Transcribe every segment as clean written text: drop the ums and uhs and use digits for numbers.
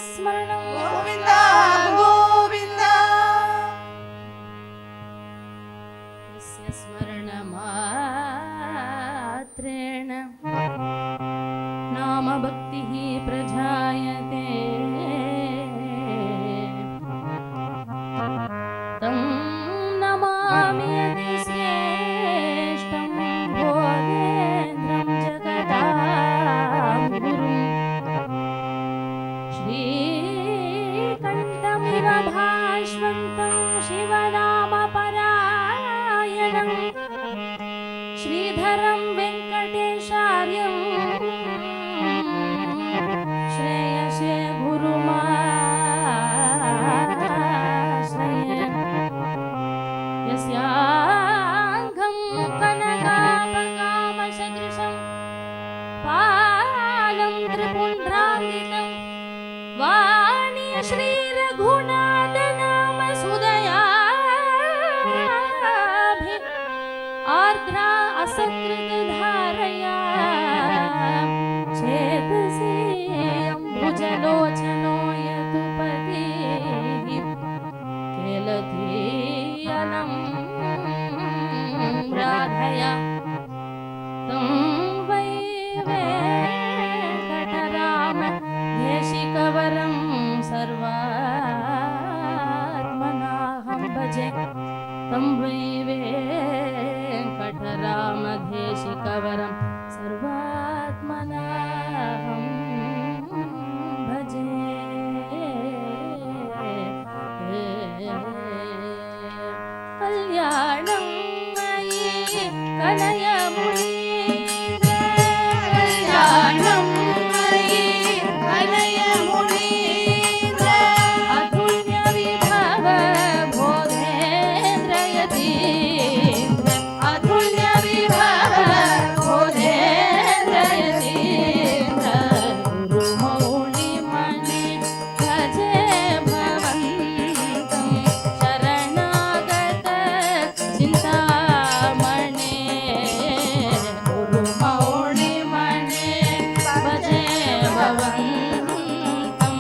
स्मरणं गोविन्द गोविन्द यस्य स्मरणमात्रेण नाम भक्तिः प्रजायते तं नमामि यतिश्रेष्ठं भोगेन्द्रं जगदां गुरुं श्रीकण्ठमिव भास्वन्तं शिवनामपरायणं श्रीधरं वेङ्कटेशार्यं श्रेयसे गुरुमाश्रयेन् यस्याङ्घं कनकापकामसदृशं पालं त्रिपुण्ड्राङ्गितं वाणी श्रीरघुनाथनामसुदयाभि आर्द्रा असकृतधारया चेतसि अम्बुजलोचनो यदुपतिः केलधीयनं राधया तं वै वेङ्कटराम देशिकवरं सर्वात्मनाहं भजे तं वै वेङ्कटरामदेशिकवरं सर्वात्मनाहं भजे कल्याणं मयि कलयमुनीन्द्र कल्याणं मयि कलयमुनीन्द्र अतुल्यविभव बोधेन्द्र यतीन्द्र अतुल्यविभव बोधेन्द्र यतीन्द्र गुरुमौलिमणि भजे भवन्तं शरणागत चिन्तामणे गुरुमौलिमणि भजे भवन्तं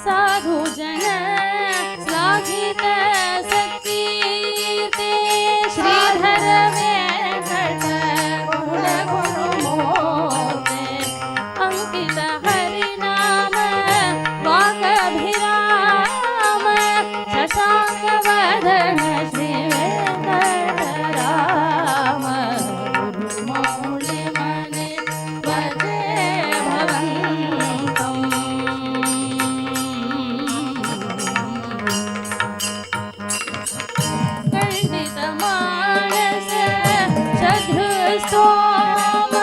साधुजन श्लाघित सत्कीर्ते श्रीधर वेङ्कट कुलगुरुमूर्ते अंकित हरिनाम वागभिराम शशाङ्कवदन श्री वेङ्कटराम गुरुमौलिमणि भजे भवन्तं खण्डितमानस शत्रुस्तोम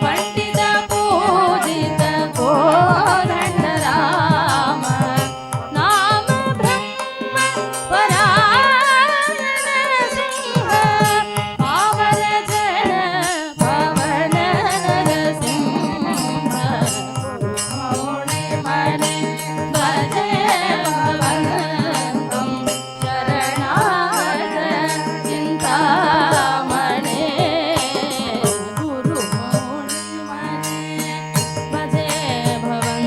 पण्डित पूजित कोदण्डराम नाम ब्रह्म परायण सिंह पावन जन पवन नरसिंह गुरुमौलिमणि भजे भवन्तं शरणागत चिन्तामणे गुरुमौलिमणि भजे भवन्तं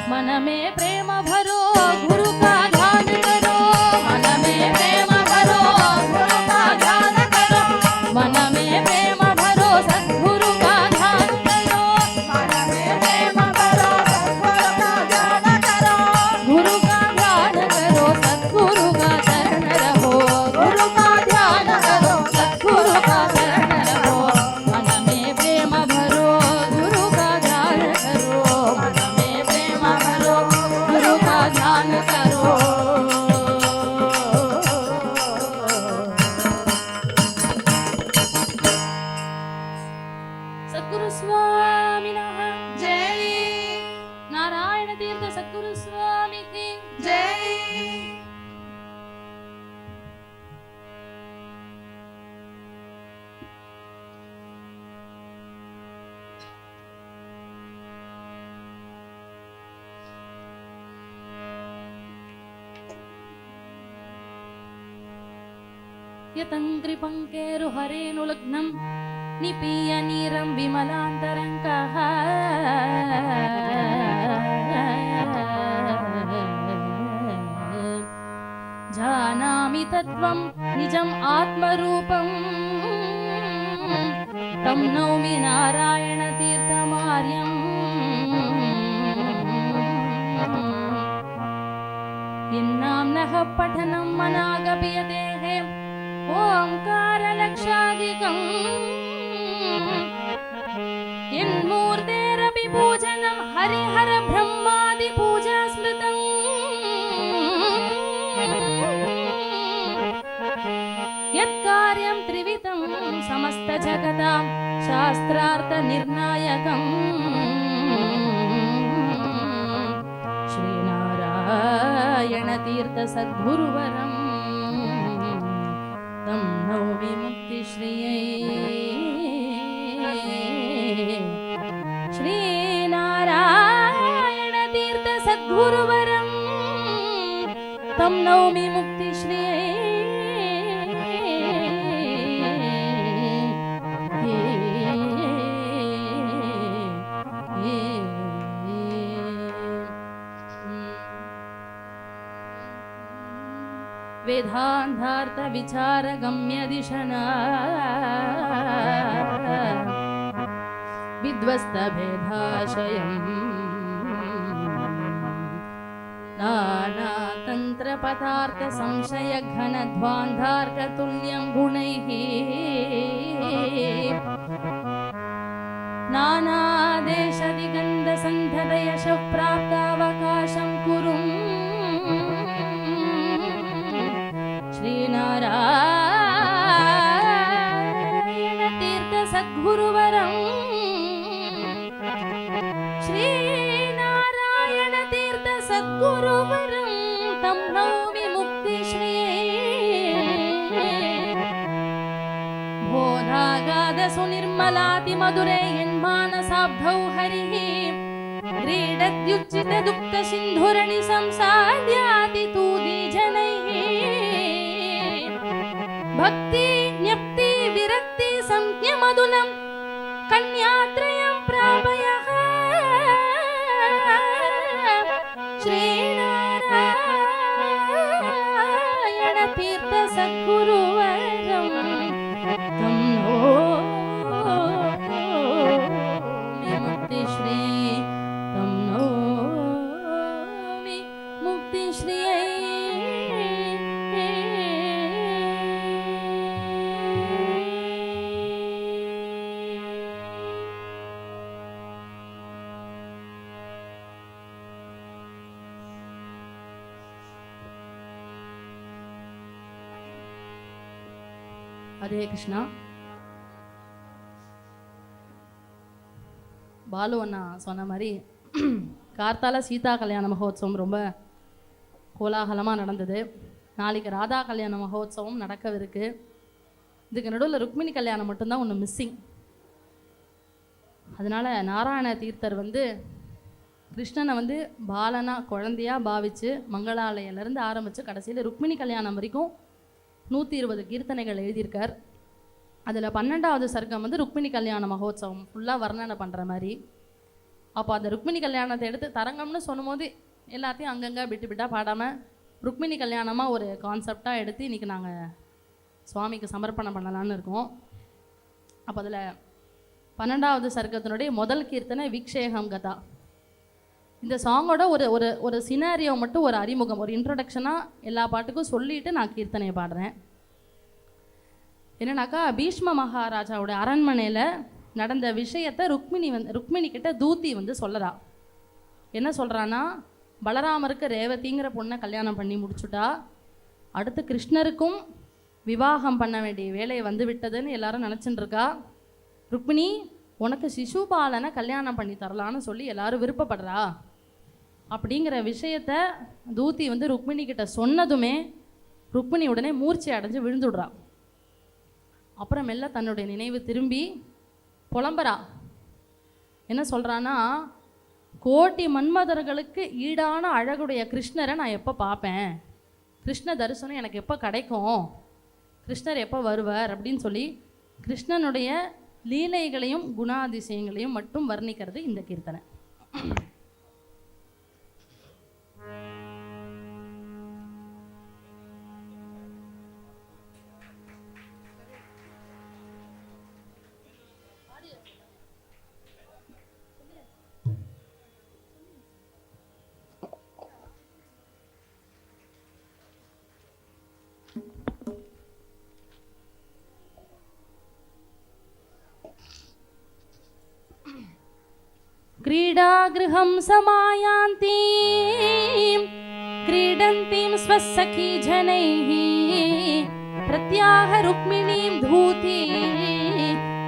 मन में प्रेम भरो गुरु का ध्यान करो मन में प्रेम भरो गुरु का ध्यान करो मन में प्रेम भरो सद्गुरु का ध्यान करो मन में प्रेम भरो सद्गुरु का ध्यान करो गुरु का ध्यान करो सद्गुरु का शरण रहो गुरु का ध्यान करो सद्गुरु का शरण रहो मन में प्रेम भरो गुरु का ध्यान करो मन में प्रेम भरो गुरु का ध्यान करो सद्गुरु स्वामिनः जय नारायण तीर्थ सद्गुरु स्वामी की जय यतङ्ग्रिपङ्केरुहरेणुलग्नं निपीय नीरं विमलान्तरङ्गः जानामि तत्त्वं निजम् आत्मरूपं तं नौमि नारायणतीर्थमार्यम् यन्नाम्नः पठनं मनागपीयतेः ओङ्कारलक्षाधिकम् यन्मूर्तेरपि पूजनं हरिहर ब्रह्मादिपूजा स्मृतम् यत्कार्यं त्रिविधं समस्तजगतां शास्त्रार्थनिर्णायकम् श्रीनारायणतीर्थसद्गुरुवरं तं नौमि मुक्तिश्रियै श्रीनारायणतीर्थसद्गुरुवरं तं नौमि मुक्तिश्रियै वेदान्तार्थ विचार गम्यदिशना विध्वस्त भेदाशयम् नाना तंत्र पदार्थ संशय घन ध्वान्धार्थ तुल्यं गुणैः नाना देश दिगंध संधद यश प्राप्तावकाशं कुरुम् श्रीनारायणतीर्थसद्गुरुवरं श्रीनारायणतीर्थसद्गुरुवरं तं नौमि मुक्तिश्रिये बोधागाधसुनिर्मलातिमधुरे यन्मानसाब्धौ हरिः क्रीडत्युच्चितदुःखसिन्धुरणि संसाद्याति तूदी जनैः भक्ति ज्ञप्ति विरक्ति संज्ञमधुलं कन्यात्रयं प्रापयः श्रीनारायणतीर्थसद्गुरुवरं तं नौमि मुक्तिश्रिये तं नौमि मुक्तिश्रिये ஹரே கிருஷ்ணா. பாலு அண்ணா சொன்ன மாதிரி கார்த்தால சீதா கல்யாண மகோத்சவம் ரொம்ப கோலாகலமாக நடந்தது. நாளைக்கு ராதா கல்யாண மகோத்சவம் நடக்கவிருக்கு. இதுக்கு நடுவில் ருக்மிணி கல்யாணம் மட்டும்தான் ஒன்று மிஸ்ஸிங். அதனால் நாராயண தீர்த்தர் கிருஷ்ணனை பாலனா குழந்தையாக பாவித்து மங்களாலயிலேருந்து ஆரம்பித்து கடைசியில் ருக்மிணி கல்யாணம் வரைக்கும் 120 கீர்த்தனைகள் எழுதியிருக்கார். அதில் 12வது சர்க்கம் ருக்மிணி கல்யாண மகோத்சவம் ஃபுல்லாக வர்ணனை பண்ணுற மாதிரி. அப்போ அந்த ருக்மிணி கல்யாணத்தை எடுத்து தரங்கம்னு சொல்லும்போது எல்லாத்தையும் அங்கங்கே விட்டு பாடாமல் ருக்மிணி கல்யாணமாக ஒரு கான்செப்டாக எடுத்து இன்றைக்கி நாங்கள் சுவாமிக்கு சமர்ப்பணம் பண்ணலான்னு இருக்கோம். அப்போ அதில் 12வது சர்க்கத்தினுடைய முதல் கீர்த்தனை விக்ஷேகம் கதா. இந்த சாங்கோட ஒரு ஒரு ஒரு சினாரியோ மட்டும், ஒரு அறிமுகம், ஒரு இன்ட்ரொடக்ஷனாக எல்லா பாட்டுக்கும் சொல்லிவிட்டு நான் கீர்த்தனையை பாடுறேன். என்னன்னாக்கா, பீஷ்ம மகாராஜாவோட அரண்மனையில் நடந்த விஷயத்தை ருக்மிணி கிட்ட தூத்தி சொல்லறா. என்ன சொல்கிறான்னா, பலராமருக்கு ரேவதிங்கிற பொண்ணை கல்யாணம் பண்ணி முடிச்சுட்டா, அடுத்து கிருஷ்ணருக்கும் விவாகம் பண்ண வேண்டிய வேலை விட்டதுன்னு எல்லாரும் நினச்சின்னு இருக்கா. ருக்மிணி, உனக்கு சிசுபாலனை கல்யாணம் பண்ணி தரலான்னு சொல்லி எல்லாரும் விருப்பப்படுறா அப்படிங்கிற விஷயத்த தூத்தி ருக்மிணி கிட்ட சொன்னதுமே ருக்மிணி உடனே மூர்ச்சை அடைஞ்சு விழுந்துடுறா. அப்புறமெல்ல தன்னுடைய நினைவு திரும்பி புலம்புறா. என்ன சொல்கிறான்னா, கோட்டி மன்மதர்களுக்கு ஈடான அழகுடைய கிருஷ்ணரை நான் எப்போ பார்ப்பேன், கிருஷ்ண தரிசனம் எனக்கு எப்போ கிடைக்கும், கிருஷ்ணர் எப்போ வருவார் அப்படின்னு சொல்லி கிருஷ்ணனுடைய லீலைகளையும் குணாதிசயங்களையும் மட்டும் வர்ணிக்கிறது இந்த கீர்த்தனை. क्रीडागृहं समायान्तीं क्रीडन्तीं स्वसखी जनैः प्रत्याह रुक्मिणीं धूती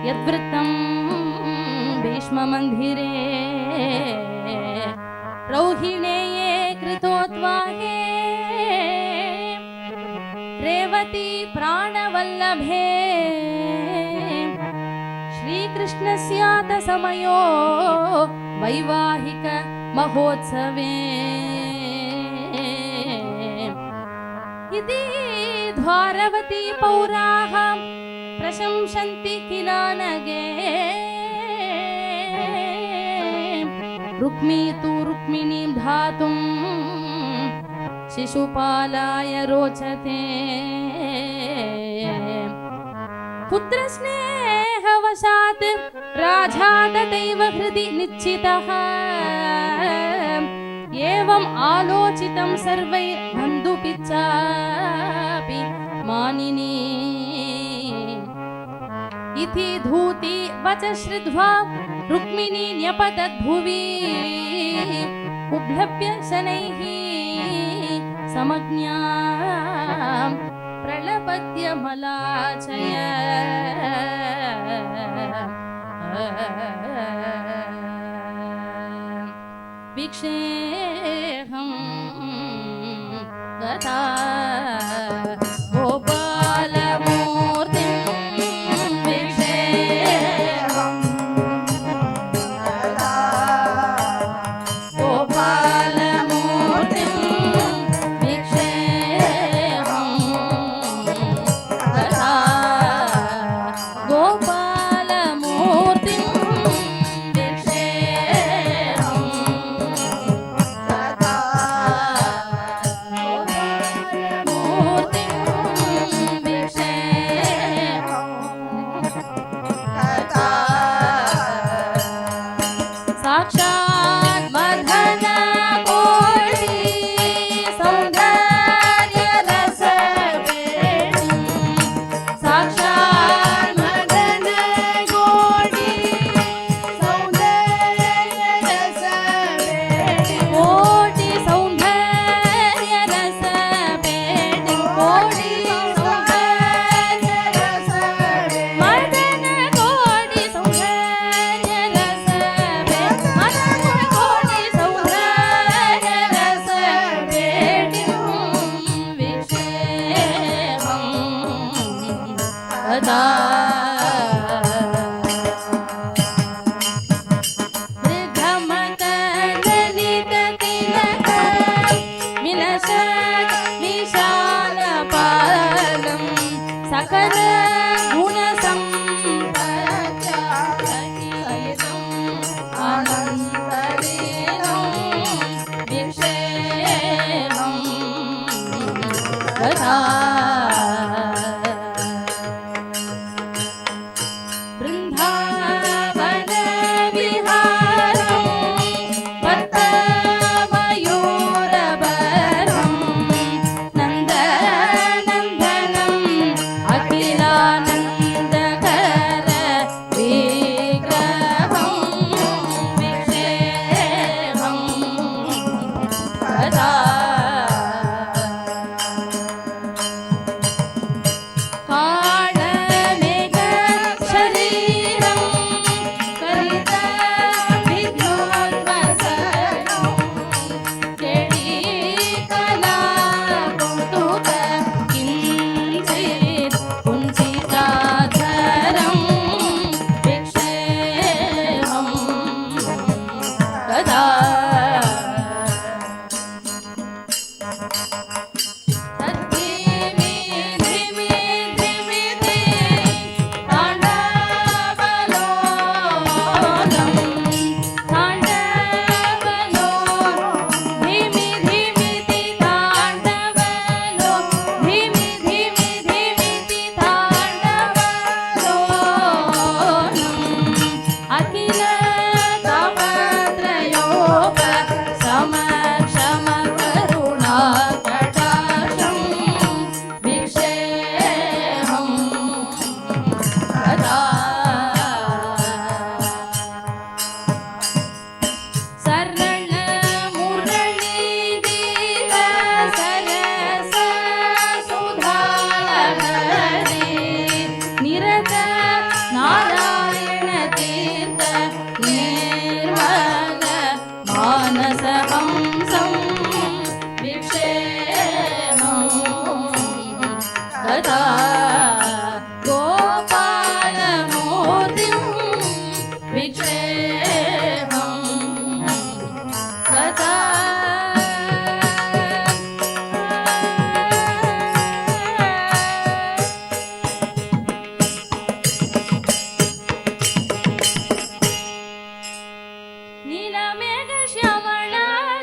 यद्वृत्तं भीष्ममन्दिरे रौहिणेये कृतोद्वाहे रेवती प्राणवल्लभे श्रीकृष्णस्यात समयो वैवाहिक महोत्सवे इति द्वारवती पौराः प्रशंसन्ति किलानगे रुक्मी तु रुक्मिणीं धातुं शिशुपालाय रोचते पुत्रस्नेहवशात् राजा तथैव हृदि निश्चितः एवम् आलोचितं सर्वैर्बन्धुभिश्चापि मानिनी इति धूती वच श्रुत्वा रुक्मिणी न्यपतद्भुवि उप्लव्य शनैः समज्ञा प्रलपत्य मलाचय वीक्षेऽहं गता गोपालमूर्तिं वीक्षेऽहं गता गोपालमूर्तिं वीक्षेऽहं गता गोपालमूर्तिं वीक्षेऽहं गता गोपालमूर्तिं वीक्षेऽहं गता साक्षात् मदनकोटि सौन्दर्यरसवेणीं साक्षात् मदनकोटि सौन्दर्यरसवेणीं कोटि सौन्दर्यरसवेणीं कोटि सौन्दर्यरसवेणीं मदनकोटि सौन्दर्यरसवेणीं मदनकोटि सौन्दर्यरसवेणीं वीक्षेऽहं गता वृद्धमकरलिततिलक विलसत् विशालपालं सकल गुणसम्पत्सहितम् अनन्तलीलं वीक्षेऽहं गता बृन्दावनविहारं वत्तमयूरभरं नन्दनन्दनम् अखिलानन्दकर विग्रहं वीक्षेऽहं गता काळमेघशरीरं करितविघ्नोद्वसनं केळीकलाकौतुक किञ्चित् कुञ्चिताधरं वीक्षेऽहं गता तद्धिमिधिमिधि कदा गोपालमूर्तिं विक्षेपं कदा नीलमेघ श्यामल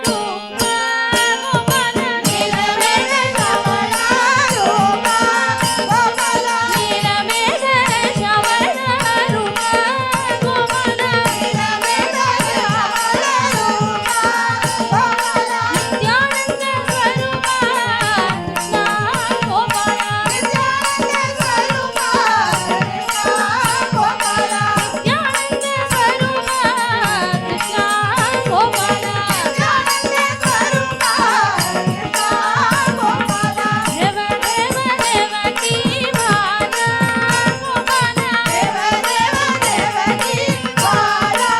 रूप गोपाल नीलमेघ श्यामल रूप गोपाल नीलमेघ श्यामल रूप गोपाल नीलमेघ श्यामल रूप गोपाल नित्यानंद स्वरूप कृष्ण गोपाल नित्यानंद स्वरूप कृष्ण गोपाल नित्यानंद स्वरूप कृष्ण गोपाल नित्यानंद स्वरूप कृष्ण गोपाल देव देव देवकी बाला गोपाल देव देव देवकी बाला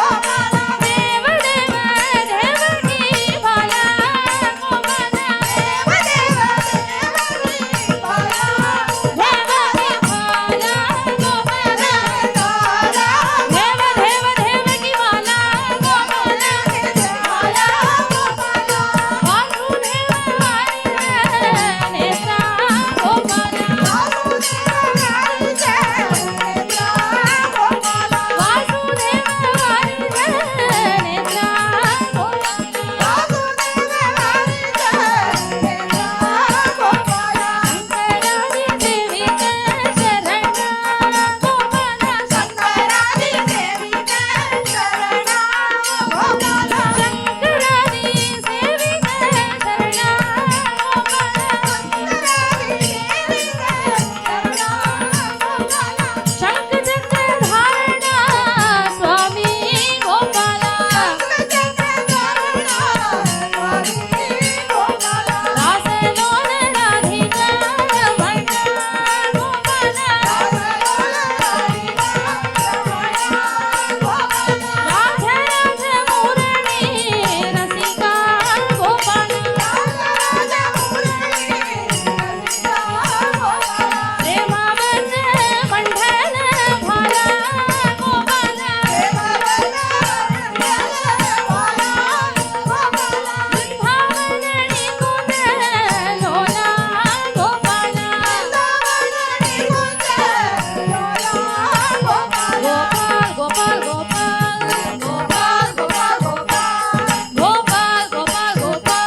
गोपाल देव देव देवकी बाला गोपाल देव देव देवकी बाला देवकी बाला गोपाल देव देव देवकी बाला गोपाल बाला गोपाल वासुदेव हरि नेत्रा गोपाल वासुदेव हरि नेत्रा गोपाल वासुदेव हरि नेत्रा गोपाल वासुदेव हरि नेत्रा गोपाल शंकरादि देवी के शरण गोपाल शंकरादि देवी के शरण गोपाल शंकरादि देवी के शरण गोपाल शंकरादि देवी के शरण गोपाल शंख चक्र धारणा स्वामी गोपाल शंख चक्र धारणा स्वामी गोपाल दासलोल राधिका रमण गोपाल दासलोल राधिका रमण गोपाल राधा राधा मुरली रसिका गोपाल राधा राधा मुरली रसिका गोपाल प्रेमावत मंडल भाला गोपाल प्रेमावत मंडल भाला गोपाल वृंदावन निकुंज लोला गोपाल वृंदावन निकुंज लोला गोपाल गोपाल गोपाल गोपाल गोपाल गोपाल गोपाल गोपाल गोपाल गोपाल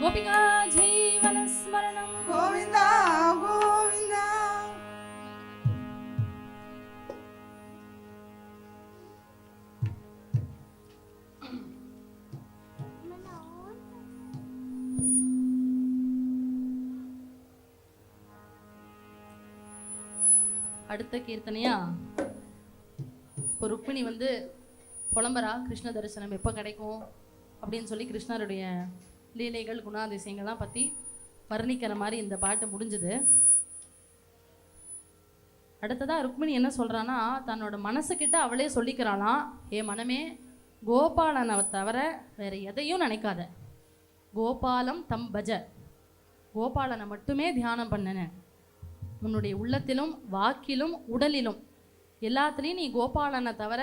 गोपिका जीवन स्मरणं गोविंद गोविंद அடுத்த கீர்த்தனையா இப்போ ருக்மிணி வந்து புலம்பரா கிருஷ்ண தரிசனம் எப்போ கிடைக்கும் அப்படின்னு சொல்லி கிருஷ்ணருடைய லீலைகள் குணாதிசயங்கள்லாம் பற்றி வர்ணிக்கிற மாதிரி இந்த பாட்டு முடிஞ்சுது. அடுத்ததாக ருக்மிணி என்ன சொல்கிறான்னா தன்னோட மனசுக்கிட்ட அவளே சொல்லிக்கிறாளாம், என் மனமே கோபாலனை தவிர வேறு எதையும் நினைக்காத, கோபாலம் தம் பஜ, கோபாலனை மட்டுமே தியானம் பண்ணினேன், உன்னுடைய உள்ளத்திலும் வாக்கிலும் உடலிலும் எல்லாத்துலேயும் நீ கோபாலனை தவிர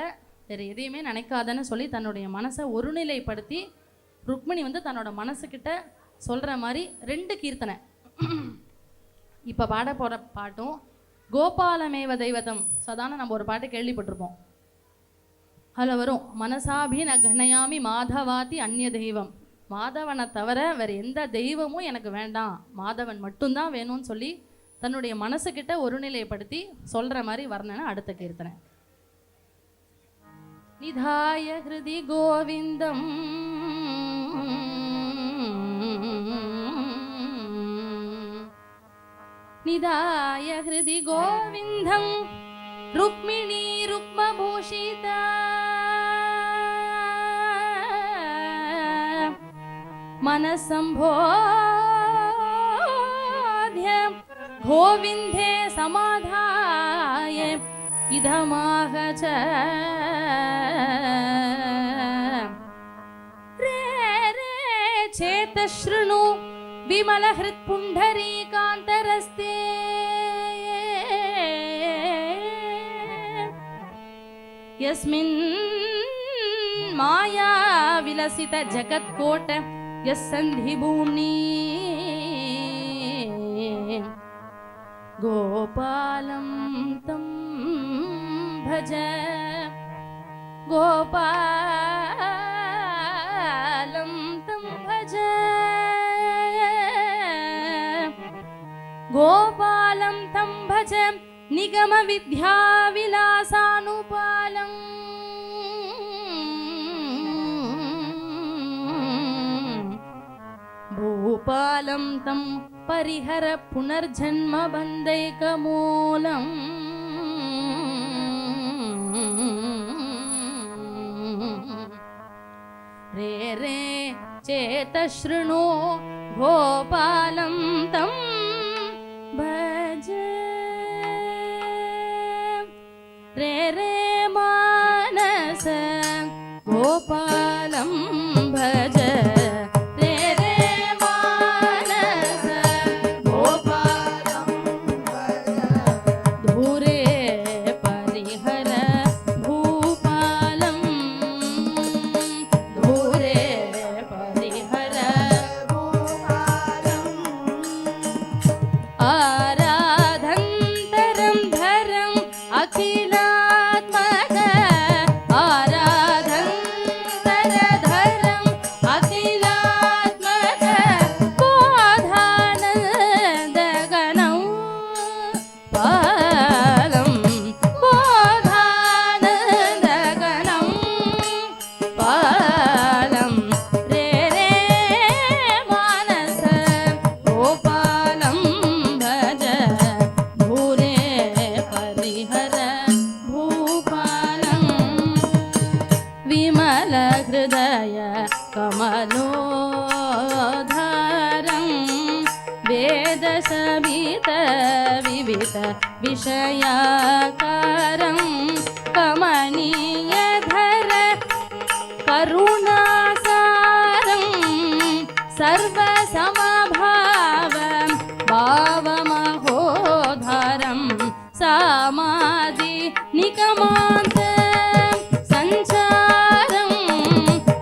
வேறு எதையுமே நினைக்காதன்னு சொல்லி தன்னுடைய மனசை ஒருநிலைப்படுத்தி ருக்மிணி வந்து தன்னோட மனசுக்கிட்ட சொல்கிற மாதிரி 2 கீர்த்தனை. இப்போ பாட போகிற பாட்டும் கோபாலமேவ தெய்வதம், சாதாரண நம்ம ஒரு பாட்டு கேள்விப்பட்டிருப்போம், அதில் வரும் மனசாபி ந கணயாமி மாதவாதி அந்நிய தெய்வம். மாதவனை தவிர வேறு எந்த தெய்வமும் எனக்கு வேண்டாம், மாதவன் மட்டும்தான் வேணும்னு சொல்லி தன்னுடைய மனசுக்கிட்ட ஒருநிலைப்படுத்தி சொல்கிற மாதிரி வர்ணனை அடுத்த கீர்த்தனை. நிதாய ஹிருதி கோவிந்தம் நிதாய ஹிருதி கோவிந்தம் ருக்மிணி ருக்மபூஷிதா मनसंबोध्य गोविंदे समाधाय इदमाह च रे रे चेतशृणु विमलहृत्पुण्डरीकान्तरस्ते यस्मिन् माया विलसित जगत्कोट यस्सन्धिभूम्नि गोपालं तं भज गोपालं तं भज गोपालं तं भज निगमविद्याविलासानुपालम् भूपालं तं परिहर पुनर्जन्म बन्धैकमूलम् रे रे चेतशृणु गोपालं तं भज रे रे मानस गोपालं भज विषयाकारं कमनीयधर करुणासारं सर्वसमभावं भावमहोधरं समाधि निगमान्त संचारं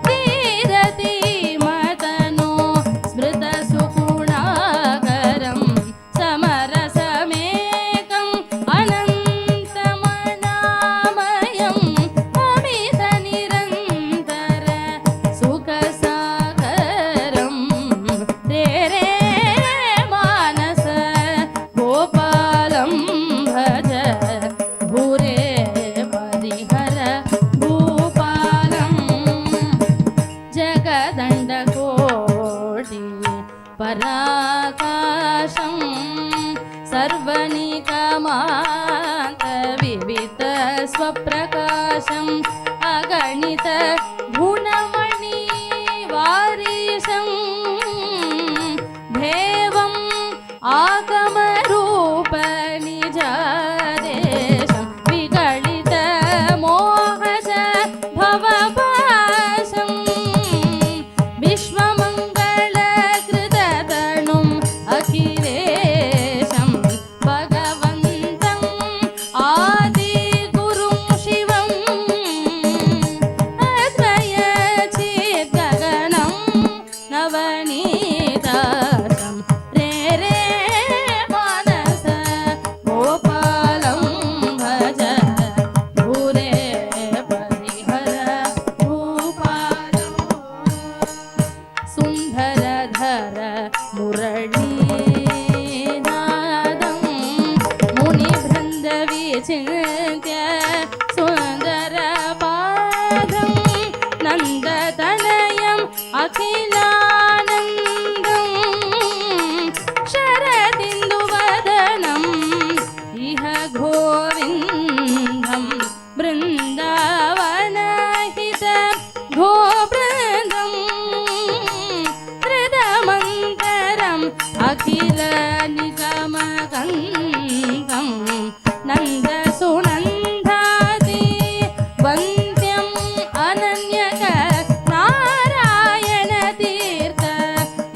तीरति मतनो स्मृतसुगुणाकरं समरसमेकं अनन्तमनामयं अमितनिरन्तर सुखसागरं रे रे मानस गोपालं भज भूरे परिहर भूपालं जगदण्डकोटि पराकाशं सर्वनिगमान्त विविध स्वप्रकाशम् अगणित गुणमणि वारीशं देवम् आगमरूप निजादेशं विगलित मोहज भवपाशं विश्वमङ्गलकृततनुम् अखिलेशं भगवन्तम् आदिगुरुं शिवम् अद्वय अखिलानन्दं शरदिन्दुवदनं इह गोविन्दं बृन्दावनहित गोवृन्दं हृदमन्तरम् अखिल निगमगन्धं नन्दसुनन्दादि वन्द्यम् अनन्यक नारायणतीर्थ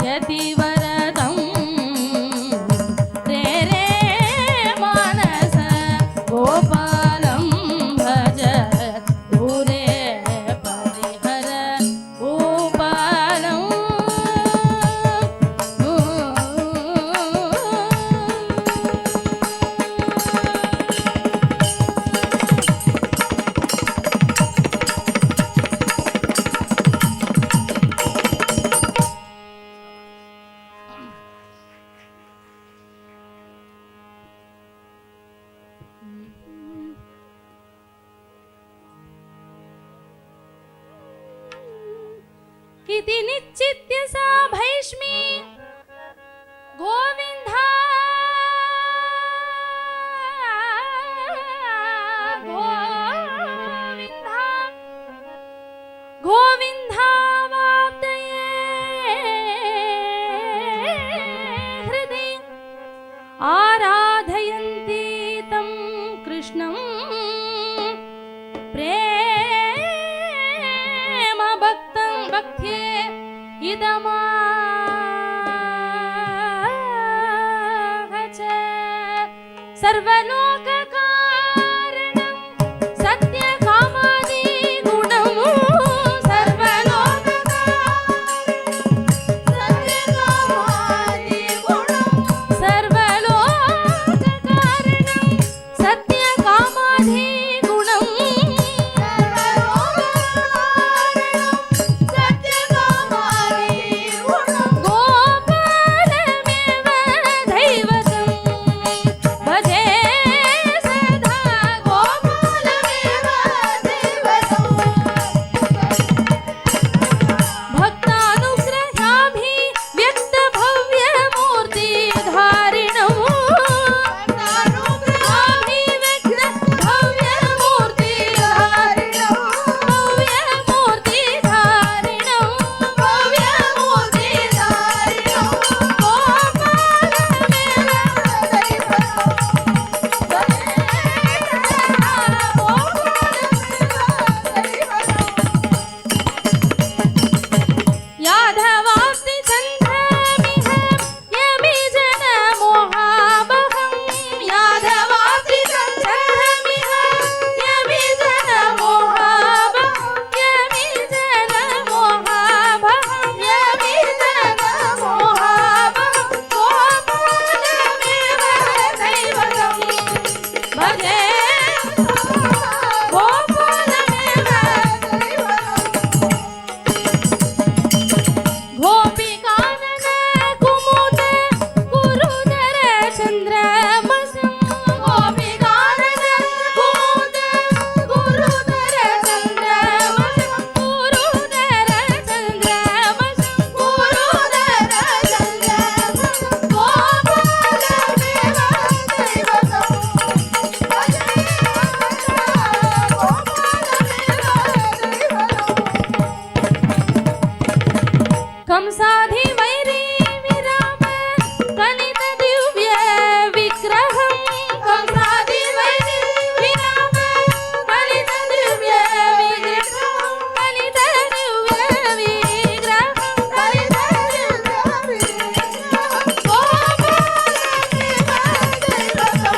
यतिवरदं रे रे मानस गोपालं भज दूरे परिहर गोपालं इति निश्चित्य सा भैष्मी गोविन्दा गोविन्दा गोविन्दावाप्तये हृदि आराधयन्ती तं कृष्णं प्रेम भक्तं भक्त्ये इदमागच सर्वलोककारणं सत्यकामादिगुणं सर्वलोककारणं सत्यकामादिगुणं गोपालमेव दैवतं भजे सदा गोपालमेव दैवतं भक्तानुग्रहाभि व्यक्तभव्यमूर्तिधारिणं यादवास्ति चन्द्रमिह यमिजन मोहाबहं यादवास्ति चन्द्रमिह यमिजन मोहाबहं यमिजन मोहाबहं यमिजन मोहाबहं गोपालमेव दैवतं भजे गोपालमेव गोपिकानन कुमुद गुरुधर चन्द्रमसं गोपिकानन कुमुद गुरुधर चन्द्रमसं गुरुधर चन्द्रमसं गुरुधर चन्द्रमसं गोपालमेव दैवतं भजे गोपालमेव दैवतं कंसाधि वैरी विराम कलित दिव्य विग्रहं कंसाधि वैरी विराम कलित दिव्य विग्रहं कलित दिव्य विग्रहं कलित दिव्य विग्रहं गोपालमेव दैवतं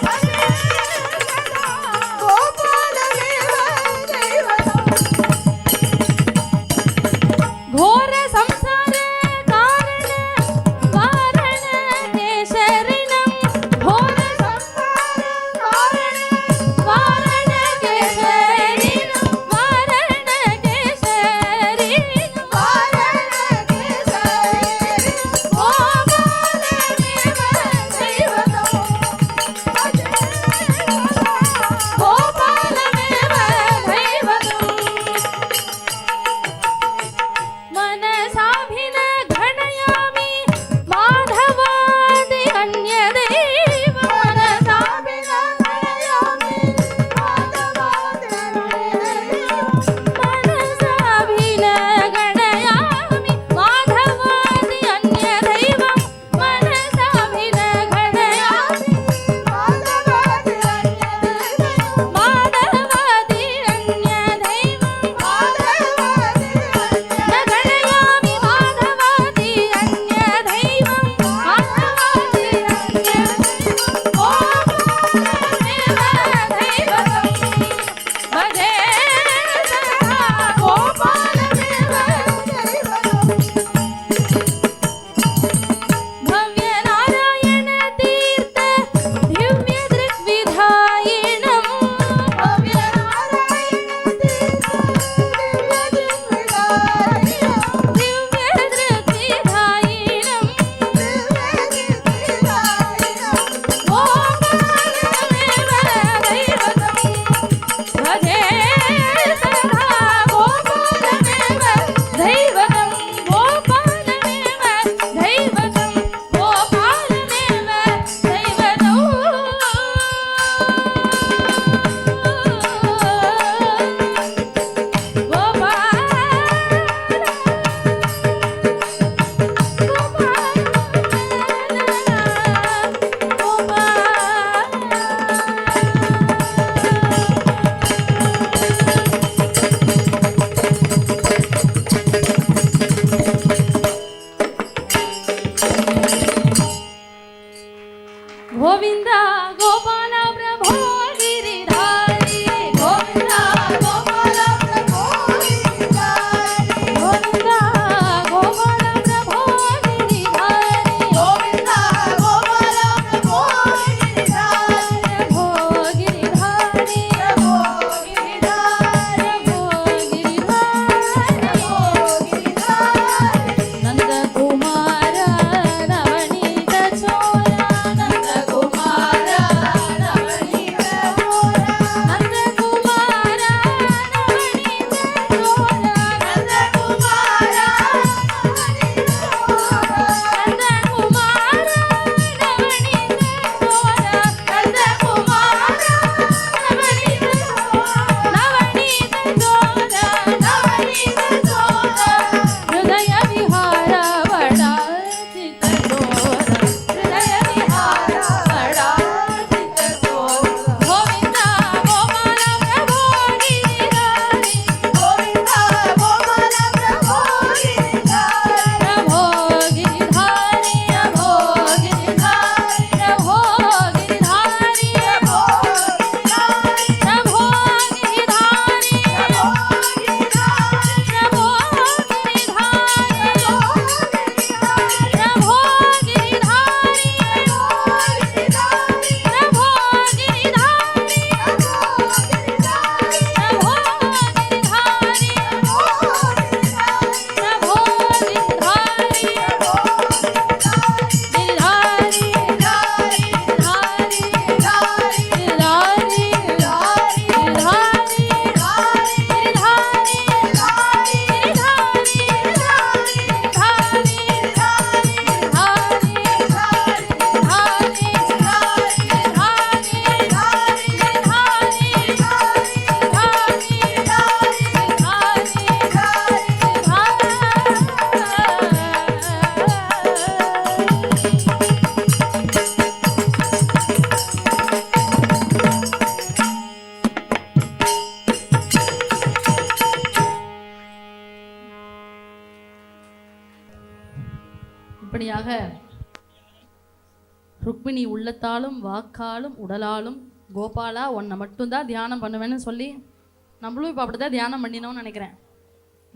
भजे गोपालमेव दैवतं घोर संसार இப்படியாக ருக்மிணி உள்ளத்தாலும் வாக்காலும் உடலாலும் கோபாலா உன்னை மட்டும்தான் தியானம் பண்ணுவேன்னு சொல்லி நம்மளும் இப்போ அப்படிதான் தியானம் பண்ணினோம்னு நினைக்கிறேன்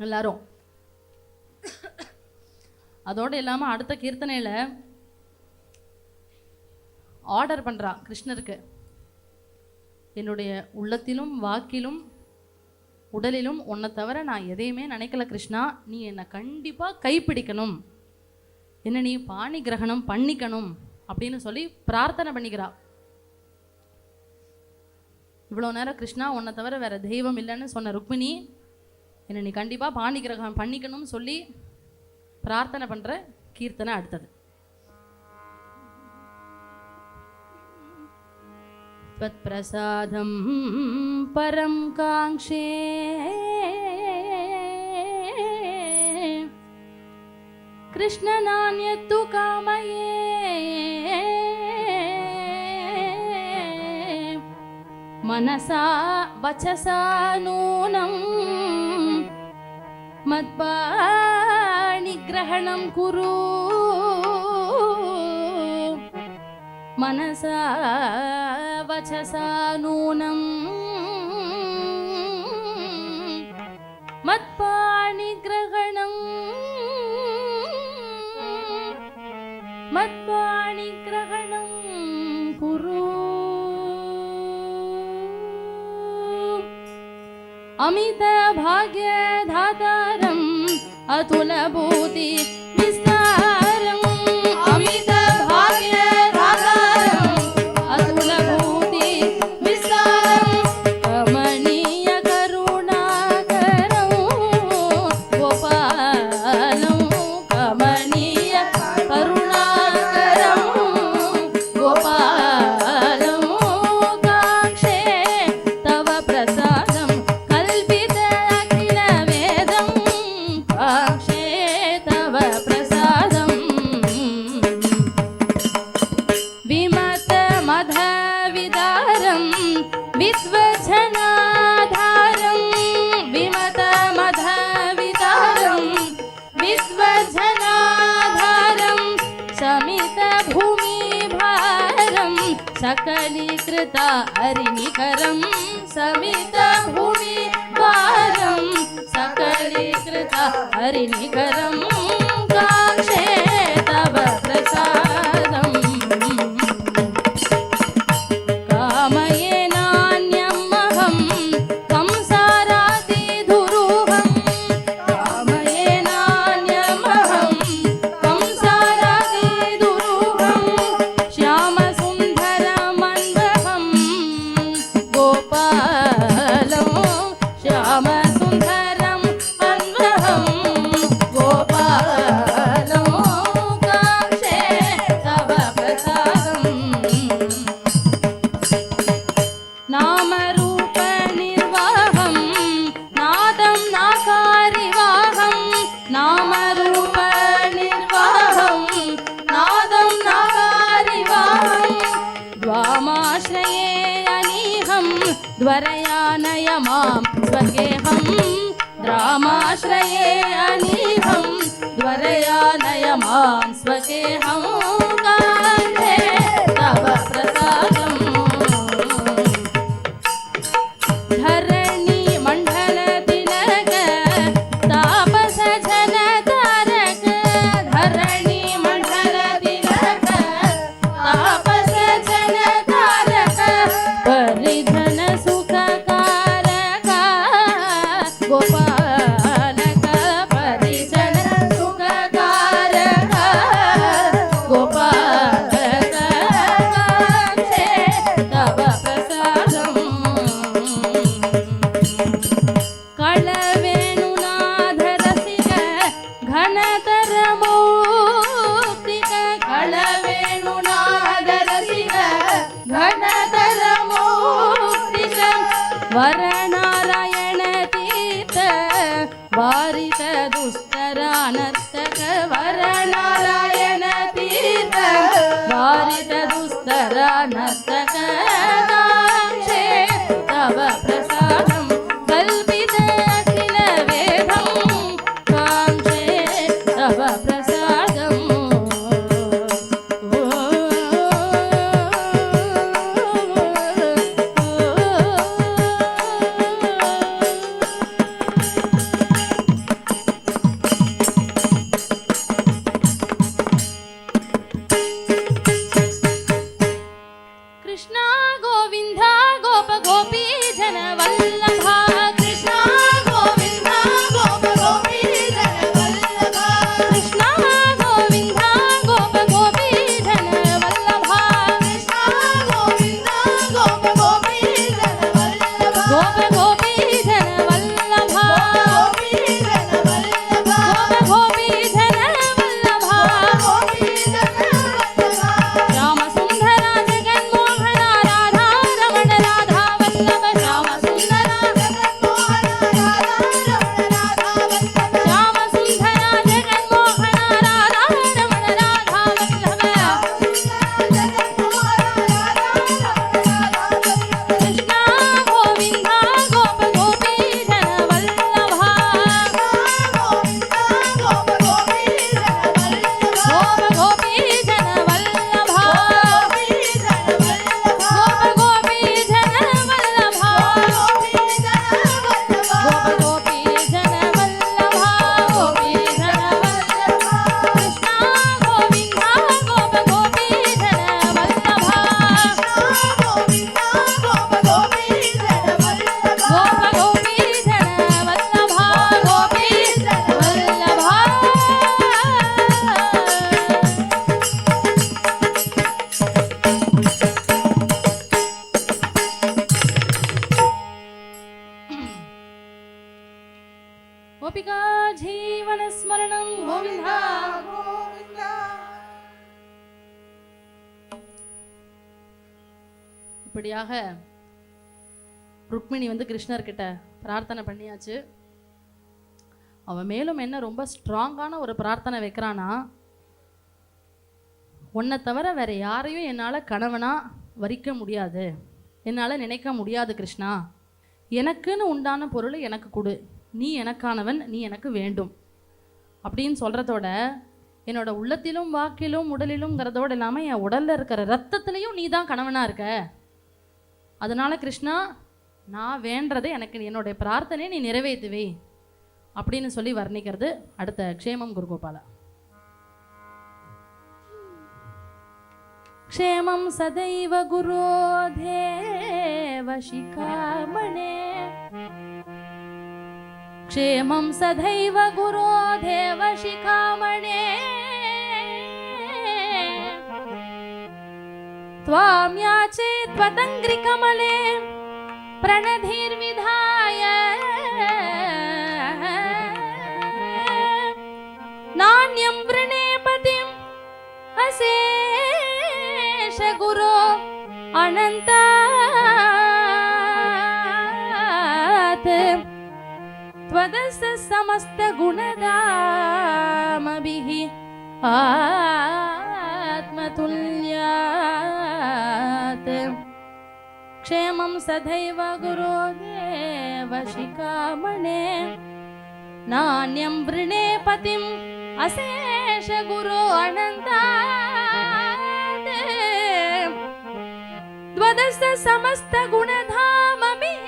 எல்லாரும். அதோடு இல்லாமல் அடுத்த கீர்த்தனையில் ஆர்டர் பண்ணுறா கிருஷ்ணருக்கு, என்னுடைய உள்ளத்திலும் வாக்கிலும் உடலிலும் உன்னை தவிர நான் எதையுமே நினைக்கல கிருஷ்ணா, நீ என்னை கண்டிப்பாக கைப்பிடிக்கணும், என்ன நீ பாணி கிரகணம் பண்ணிக்கணும் அப்படின்னு சொல்லி பிரார்த்தனை பண்ணிக்கிறா. இவ்வளோ நேரம் கிருஷ்ணா உன்னை தவிர வேற தெய்வம் இல்லைன்னு சொன்ன ருக்மிணி என்னை நீ கண்டிப்பாக பாணி கிரகணம் பண்ணிக்கணும்னு சொல்லி பிரார்த்தனை பண்ணுற கீர்த்தனை அடுத்தது. त्वत्प्रसादं परं काङ्क्षे कृष्ण नान्यत्तु कामये मनसा वचसा नूनं मत्पाणिग्रहणं कुरु मनसा वचसा नूनं मत्पाणिग्रहणं कुरु अमित भाग्य धातारं अतुल भूति विस्तारं अमित भाग्य सकलीकृता हरिनिकरं समित भूमि भारं सकलीकृता हरिनिकरं काक्षे तव प्रसादं कामये नान्यमहं कंसारादिदुरूहं कामये नान्यमहं कंसारादिदुरूहं श्याम द्वरयानय मां स्वगेहं द्रामाश्रये अनीहं द्वरयानय मां स्वगेहं कान्ते तव प्रसादं धरणी मण्डल तिलक तापस जन तारक धरणी मण्डल तिलक तापस जन तारक परिधन गोपालक परिजन सुखकारक गोपालक काक्षे तव प्रसादं कळवेणुनाथ रसिक घनतर मौक्तिक कळवेणुनाथ रसिक घनतर मौक्तिक वरनारायण वारित दुस्तरानर्तक वरनारायण तीर्थ वारित दुस्तरानर्तक काक्षे तव प्रसादं कल्पित अखिल वेदं काक्षे तव प्रसादं ஸ்மரணம் கோவிந்தா. கோவிந்தா. இப்படியாக ருக்மிணி வந்து கிருஷ்ணர்கிட்ட பிரார்த்தனை பண்ணியாச்சு. அவன் மேலும் என்ன ரொம்ப ஸ்ட்ராங்கான ஒரு பிரார்த்தனை வைக்கிறானா, உன்னை தவிர வேற யாரையும் என்னால் கணவனா வரிக்க முடியாது, என்னால் நினைக்க முடியாது கிருஷ்ணா. எனக்குன்னு உண்டான பொருளை எனக்கு கொடு, நீ எனக்கானவன், நீ எனக்கு வேண்டும் அப்படின்னு சொல்கிறதோட என்னோட உள்ளத்திலும் வாக்கிலும் உடலிலும்ங்கிறதோடு இல்லாமல் என் உடலில் இருக்கிற ரத்தத்துலேயும் நீ தான் கணவனாக இருக்க. அதனால் கிருஷ்ணா, நான் வேண்டதை எனக்கு என்னுடைய பிரார்த்தனையை நீ நிறைவேற்றுவே அப்படின்னு சொல்லி வர்ணிக்கிறது அடுத்த க்ஷேமம் குருகோபாலா. க்ஷேமம் சதைவ குரு தேவ சிகாமணே, க்ஷேமம் சதைவ குரு தேவ சிகாமணே, त्वां याचे त्वदङ्घ्रिकमले प्रणधिर्विधाय, नान्यं वृणे पतिम् अशेष गुरो अनन्तात्, त्वदस्य समस्तगुणधामभिः आत्मतुल्यात्, क्षेमं सदैव गुरुदेव शिखामणे, नान्यं वृणे पतिम् अशेष गुरो अनन्तात्, त्वदस्य समस्तगुणधामभिः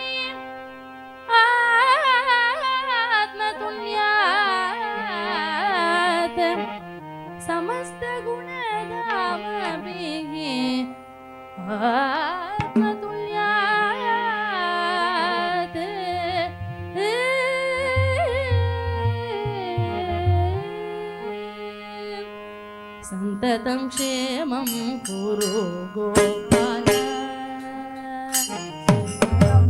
आत्मतुल्यात्, समस्तगुणधामभिः आत्मतुल्यात्, सन्ततं क्षेमं कुरु गोपाल,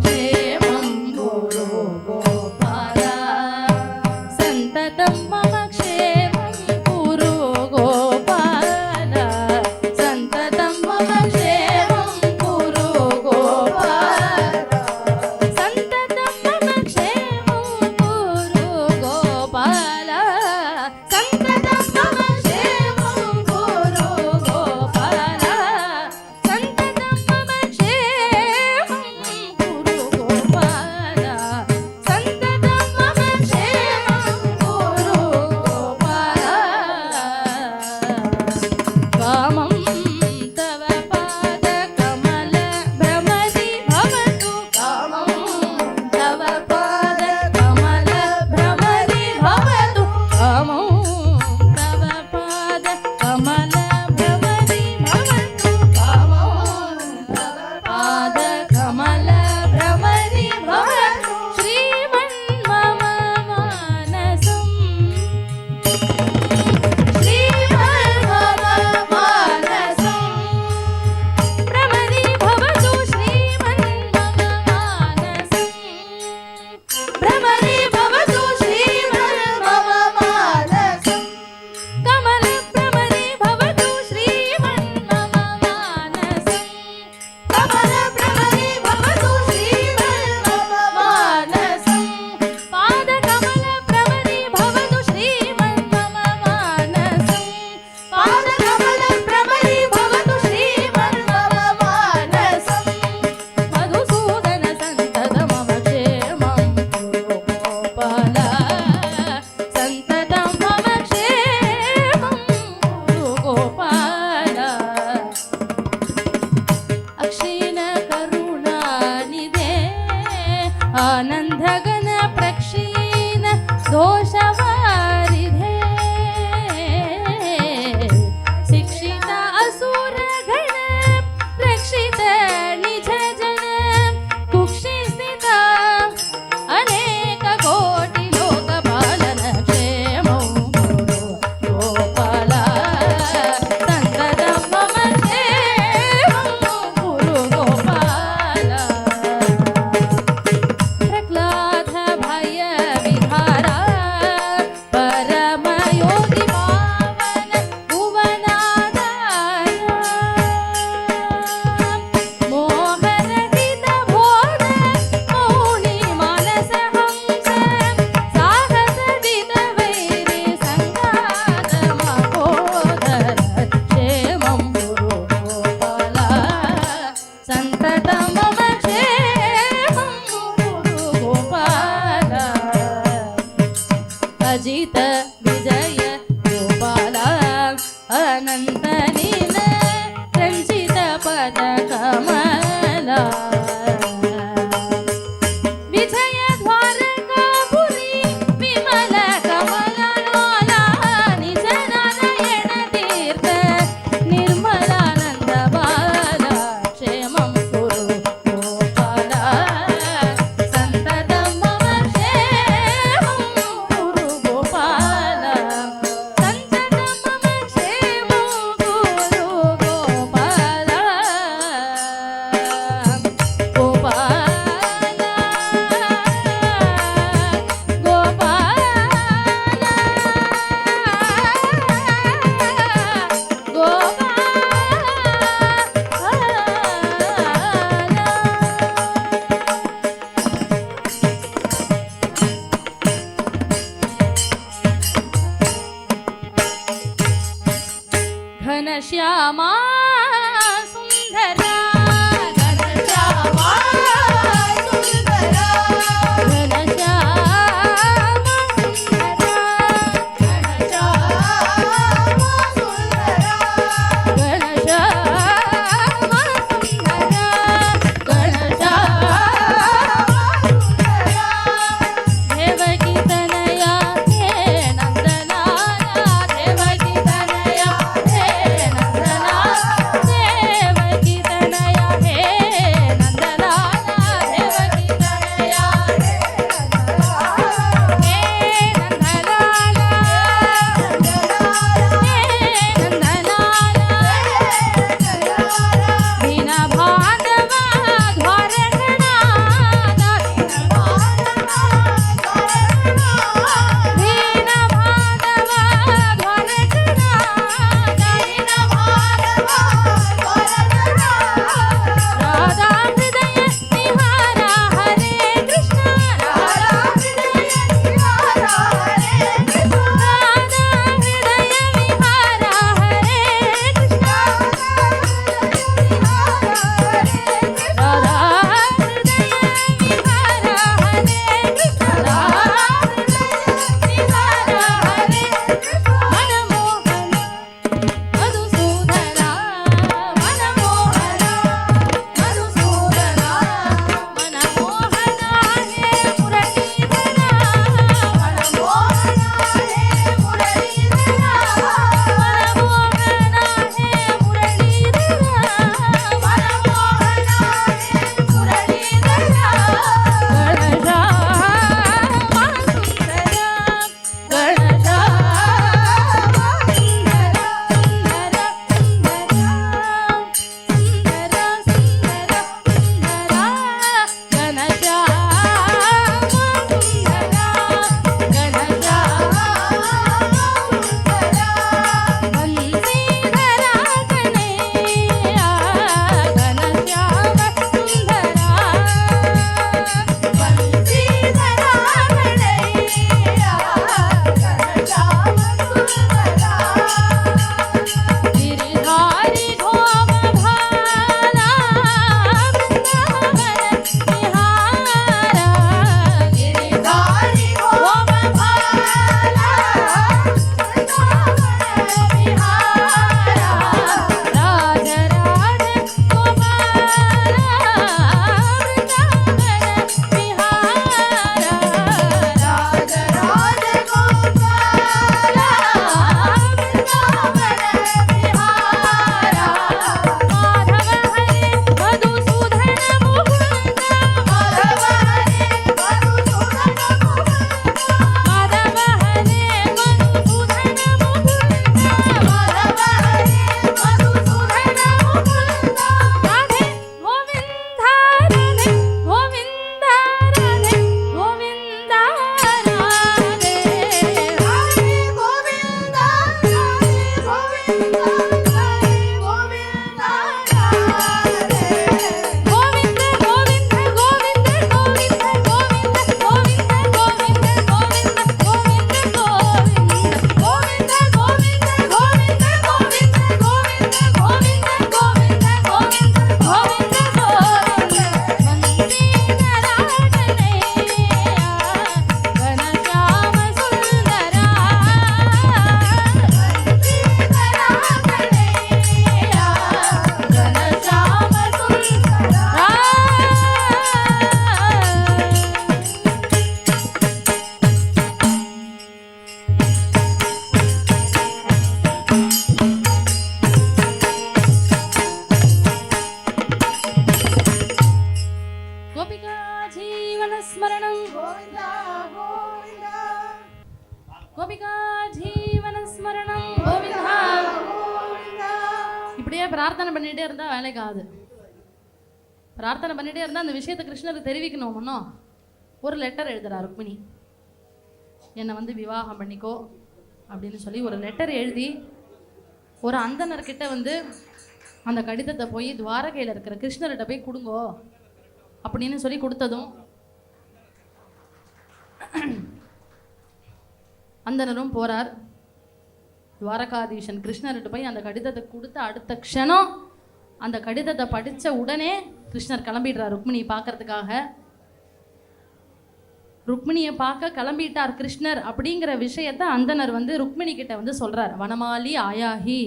क्षेमं कुरु गोपाल, सन्ततं मम क्षेमं कुरु गोपाल, सन्ततं मम क्षेमं कुरु गोपाल, सन्ततं मम क्षेमं कुरु गोपाल, सन्ततं मम क्षेमं कुरु गोपाल, सन्ततं ज्योति पावन भुवनाधार मोहरहित बोध मौनि मानस हंस साहस विद वैरि संघात महोदर क्षेमं गुरु गोपाल संतत मम क्षेमं गुरु गोपाल अजित विजय गोपाल अनंत नील रंजित पद कमला विजय द्वारकापुरी विमल कमल लोला निज नारायण तीर्थ निर्मलानंद बाला क्षेमं कुरु गोपाल संततं मम क्षेमं गुरु गोपाल संततं मम क्षेमं गुरु गोपाल घनश्यामा सुंदरा घनश्यामा सुंदरा घनश्यामा सुंदरा घनश्यामा सुंदरा घनश्यामा सुंदरा घनश्यामा देवकी तनया हे नंदलाला देवकी तनया हे नंदलाला பிரார்த்தனை பண்ணிகிட்டே இருந்தால் வேலைக்கு ஆகுது. பிரார்த்தனை பண்ணிகிட்டே இருந்தால் அந்த விஷயத்தை கிருஷ்ணருக்கு தெரிவிக்கணும். ஒன்றும் ஒரு லெட்டர் எழுதுறா ருக்மிணி, என்னை வந்து விவாகம் பண்ணிக்கோ அப்படின்னு சொல்லி ஒரு லெட்டர் எழுதி ஒரு அந்தனர்கிட்ட வந்து அந்த கடிதத்தை போய் துவாரகையில் இருக்கிற கிருஷ்ணர்கிட்ட போய் கொடுங்கோ அப்படின்னு சொல்லி கொடுத்ததும் அந்தனரும் போகிறார். துவாரகாதீசன் கிருஷ்ணர்கிட்ட போய் அந்த கடிதத்தை கொடுத்த அடுத்த க்ஷணம் அந்த கடிதத்தை படித்த உடனே கிருஷ்ணர் கிளம்பிடுறார் ருக்மிணியை பார்க்கறதுக்காக. ருக்மிணியை பார்க்க கிளம்பிட்டார் கிருஷ்ணர் அப்படிங்கிற விஷயத்த அந்தனர் வந்து ருக்மிணி கிட்ட வந்து சொல்கிறார். வனமாலி ஆயாஹி,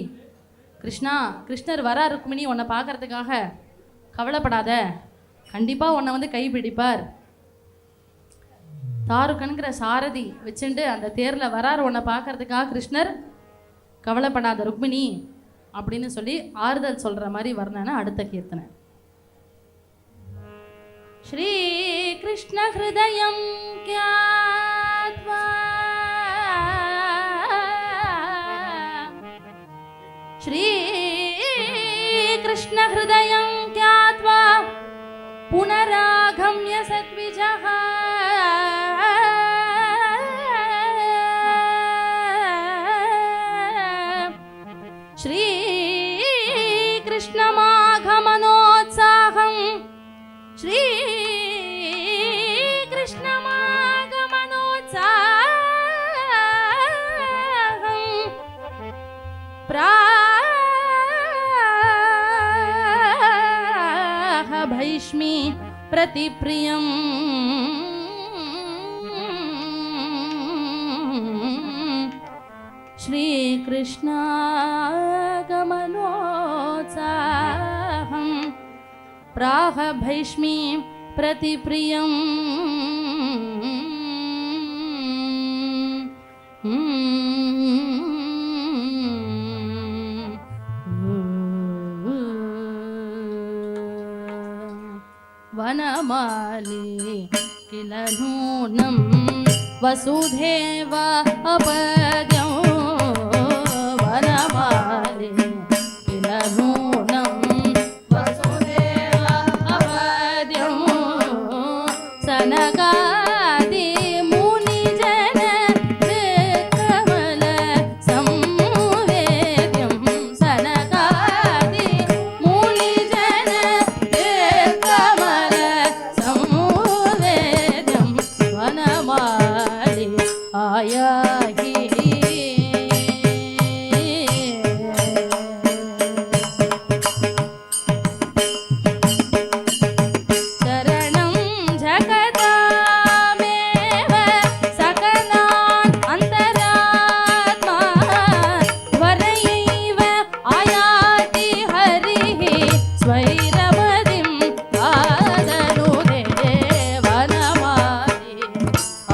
கிருஷ்ணா, கிருஷ்ணர் வரா ருக்மிணி உன்னை பார்க்கறதுக்காக, கவலைப்படாத, கண்டிப்பாக உன்னை வந்து கைப்பிடிப்பார். தாருக்கனுங்கிற சாரதி வச்சுட்டு அந்த தேரில் வரார் உன்னை பார்க்கறதுக்காக கிருஷ்ணர், கவலைப்படாத ருக்மிணி அப்படின்னு சொல்லி ஆறுதல் சொல்கிற மாதிரி வர்ணனை அடுத்த கீர்த்தனை. ஸ்ரீ கிருஷ்ண ஹிருதயம் க்யாத்வா ஸ்ரீ கிருஷ்ண ஹிருதயம் க்யாத்வா புனராகம்ய சத்விஜஹ ஸ்ரீ கிருஷ்ணமாகமனோத்சாகம் ஸ்ரீ கிருஷ்ணமாகமனோத்சாகம் பிராஹ பைஷ்மி பிரதிப்ரியம் श्रीकृष्णागमनोत्साहं प्राह भैष्मी प्रतिप्रियम् वनमाली किल नूनं वसुधेव अपद्यं वनमाली किल नूनं वसुधेव अपद्यं सनकादि मुनिजन कमल संवेद्यं सनकादि मुनिजन कमल संवेद्यं वनमाली आयाहि शरणं जगतामेव सकलान् अन्तरात्मा वरयैव आयाति हरिः स्वैरमदिं आदनुदे वनमाली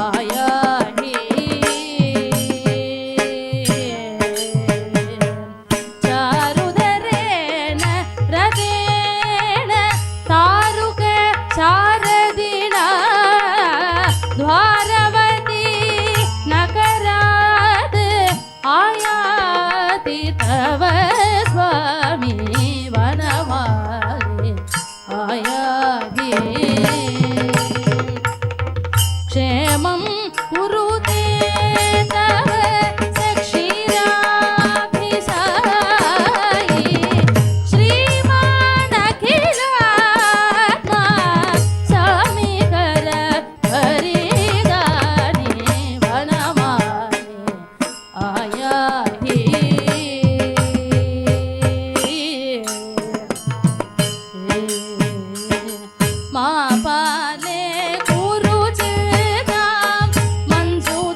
आयाहि चारुदरेण रथेन तारुक शारदिना द्वारवती नगरात् आयाति तव स्वामी वनमाली आयाहि क्षेमं कुरुते तव सक्षीराभिसायी श्रीमानखिलात्मा समीकर हरिदानि वनमाली आयाहि मा पाले कुरुचितां मञ्जुतरालाभे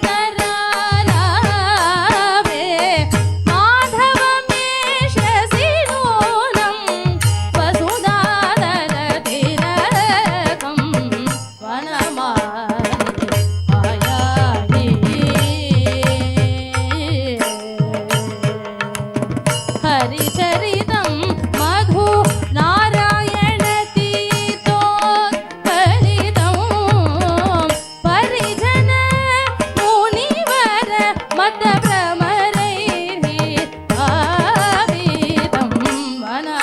माधवमेषसि नूनं वसुधाधरतिलकं वनमाली आयाहि हरिचरितं मधु नारायणतीर्थोत्कलितं परिजन मुनिवर मतभ्रमरैः भावितं वनमाली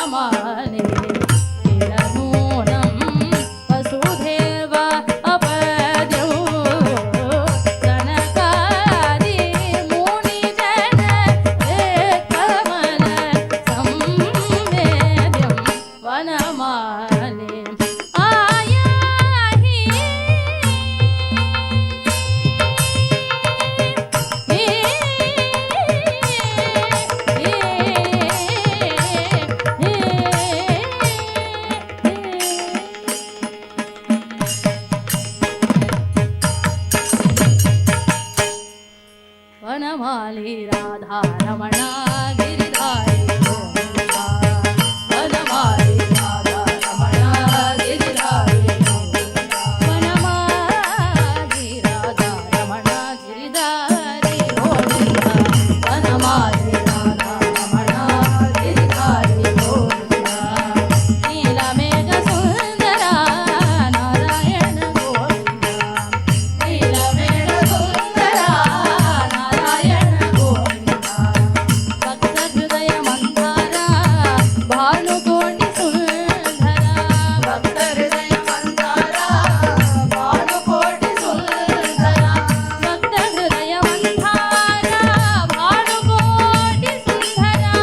राधारमणा गिरिधारी गोविन्दा वनमाली राधारमणा गिरिधारी गोविन्दा वनमाली राधारमणा गिरिधारी गोविन्दा वनमाली राधारमणा गिरिधारी गोविन्दा नीलमेघ सुन्दरा नारायण गोविन्दा नीलमेघ सुन्दरा नारायण गोविन्दा भक्तहृदय मन्दारा भानुकोटि सुन्दरा भक्तहृदय मन्दारा भानुकोटि सुन्दरा भक्तहृदय मन्दारा भानुकोटि सुन्दरा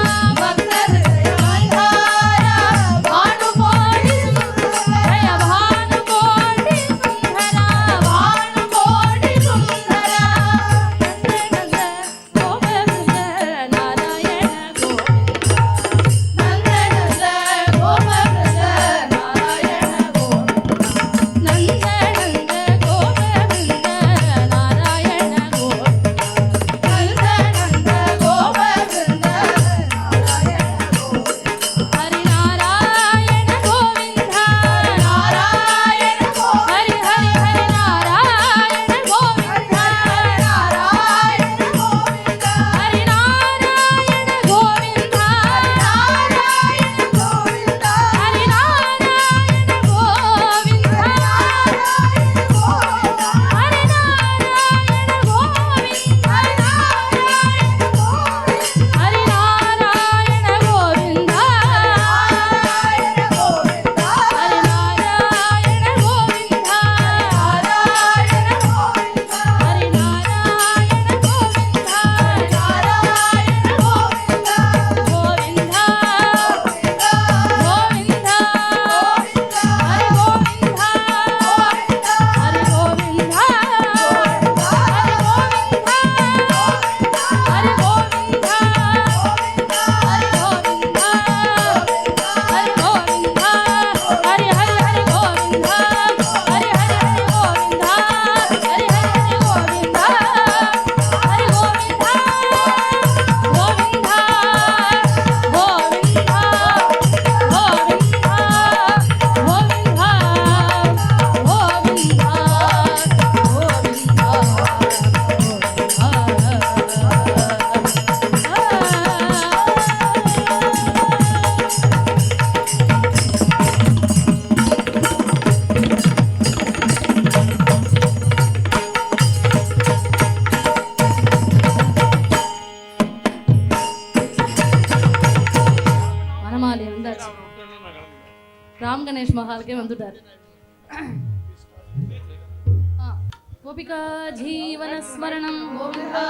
भक्तहृदय मन्दारा भानुकोटि सुन्दरा भानुकोटि सुन्दरा भानुकोटि सुन्दरा हरिनारायण गोविन्द नारायण गोविन्द हरि हरि हरि नारायण गोविन्द नारायण गोविन्द हरिनारायण गोविन्द नारायण गोविन्द हरिनारायण गोविन्द नारायण गोविन्द हरिनारायण गोविन्द नारायण गोविन्द हरिनारायण गोविन्द नारायण गोविन्द हरिनारायण गोविन्द नारायण गोविन्द हरिनारायण गोविन्द नारायण गोविन्द गोविन्द गोविन्द हरि गोविन्द हरि गोविन्द हरि गोविन्द हरि गोविन्द हरि गोविन्द हरि हरि हरि गोविन्द हरि हरि हरि गोविन्द हरि हरि हरि गोविन्द हरि गोविन्द गोविन्द வனமாலி வந்தாச்சு. ராம் கணேஷ் மஹாலுக்கே வந்துட்டார். கோபிகா ஜீவன ஸ்மரணம் கோவிந்தா.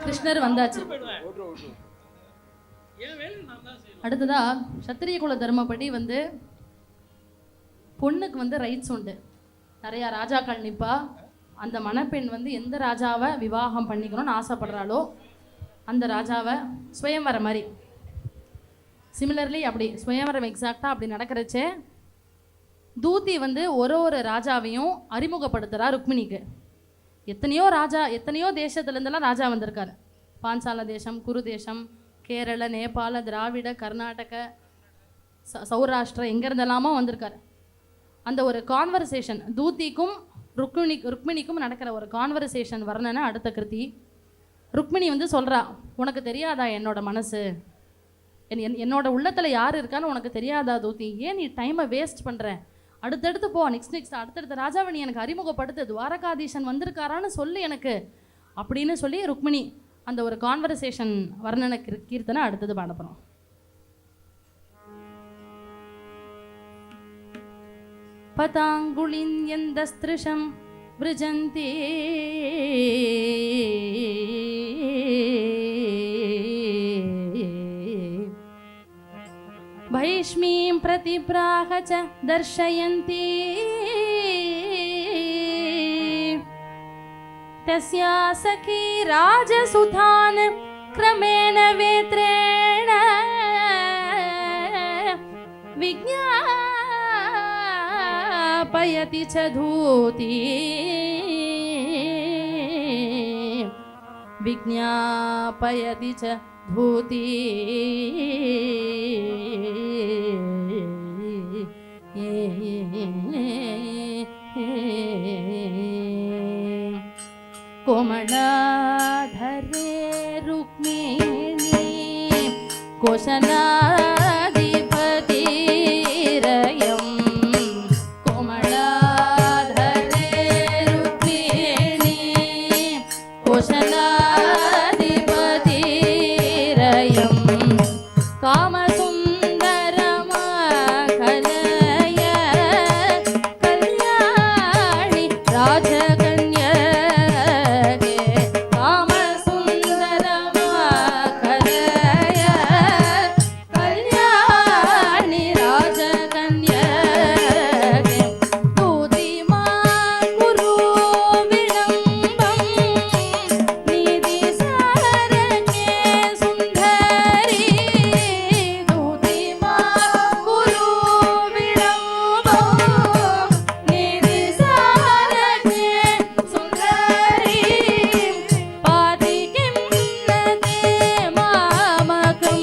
கிருஷ்ணர் வந்தாச்சு. அடுத்ததா சத்திரிய குல தர்மப்படி வந்து பொண்ணுக்கு வந்து ரைட்ஸ் உண்டு. நிறையா ராஜாக்கள் நிற்பா. அந்த மணப்பெண் வந்து எந்த ராஜாவை விவாகம் பண்ணிக்கணும்னு ஆசைப்படுறாளோ அந்த ராஜாவை சுயம்வரம் மாதிரி சிமிலர்லி அப்படி சுயம்வரம் எக்ஸாக்டாக அப்படி நடக்கிறச்சே தூதி வந்து ஒரு ராஜாவையும் அறிமுகப்படுத்துகிறா ருக்மிணிக்கு. எத்தனையோ தேசத்துலேருந்தெல்லாம் ராஜா வந்திருக்காரு. பாஞ்சால தேசம், குரு தேசம், கேரள, நேபாள, திராவிட, கர்நாடக, சௌராஷ்டிரா, எங்கேருந்தெல்லாமோ வந்திருக்காரு. அந்த ஒரு கான்வர்சேஷன் தூதிக்கும் ருக்மிணிக்கும் நடக்கிற ஒரு கான்வர்சேஷன் வர்ணனை அடுத்த கிருதி. ருக்மிணி வந்து சொல்கிறா, உனக்கு தெரியாதா என்னோட மனசு, என்னோட உள்ளத்தில் யார் இருக்கான்னு உனக்கு தெரியாதா தூதி? ஏன் நீ டைமை வேஸ்ட் பண்ணுற? அடுத்தடுத்து போ, நெக்ஸ்ட் அடுத்தடுத்த ராஜாவை நீ எனக்கு அறிமுகப்படுத்து, துவாரகாதீசன் வந்திருக்காரான்னு சொல்லு எனக்கு அப்படின்னு சொல்லி ருக்மிணி அந்த ஒரு கான்வர்சேஷன் வர்ணனை கீர்த்தனை அடுத்தது பாட போகிறோம். பதாங்குளின்யந்தஸ்திருஷம் விருஜந்தி भैष्मीं प्रतिप्राह च दर्शयन्ति तस्या सखी राजसुतान् क्रमेण वेत्रेण विज्ञापयति च धूति विज्ञापयति च भूति कोमलाधरे रुक्मिणी कोशलाधिपतिरयम् कोमलाधरे रुक्मिणी कोशलाधिपतिरयम् कामसुन्दरमकलय कल्याणि राजकन्यके कामसुन्दरमकलय कल्याणि राजकन्यके स्तुतिमा कुरु विलम्बं निधिसारके सुन्दरी स्तुतिमा कुरु विलम्बं निधिसारके सुन्दरी पातिकिं नते मामकं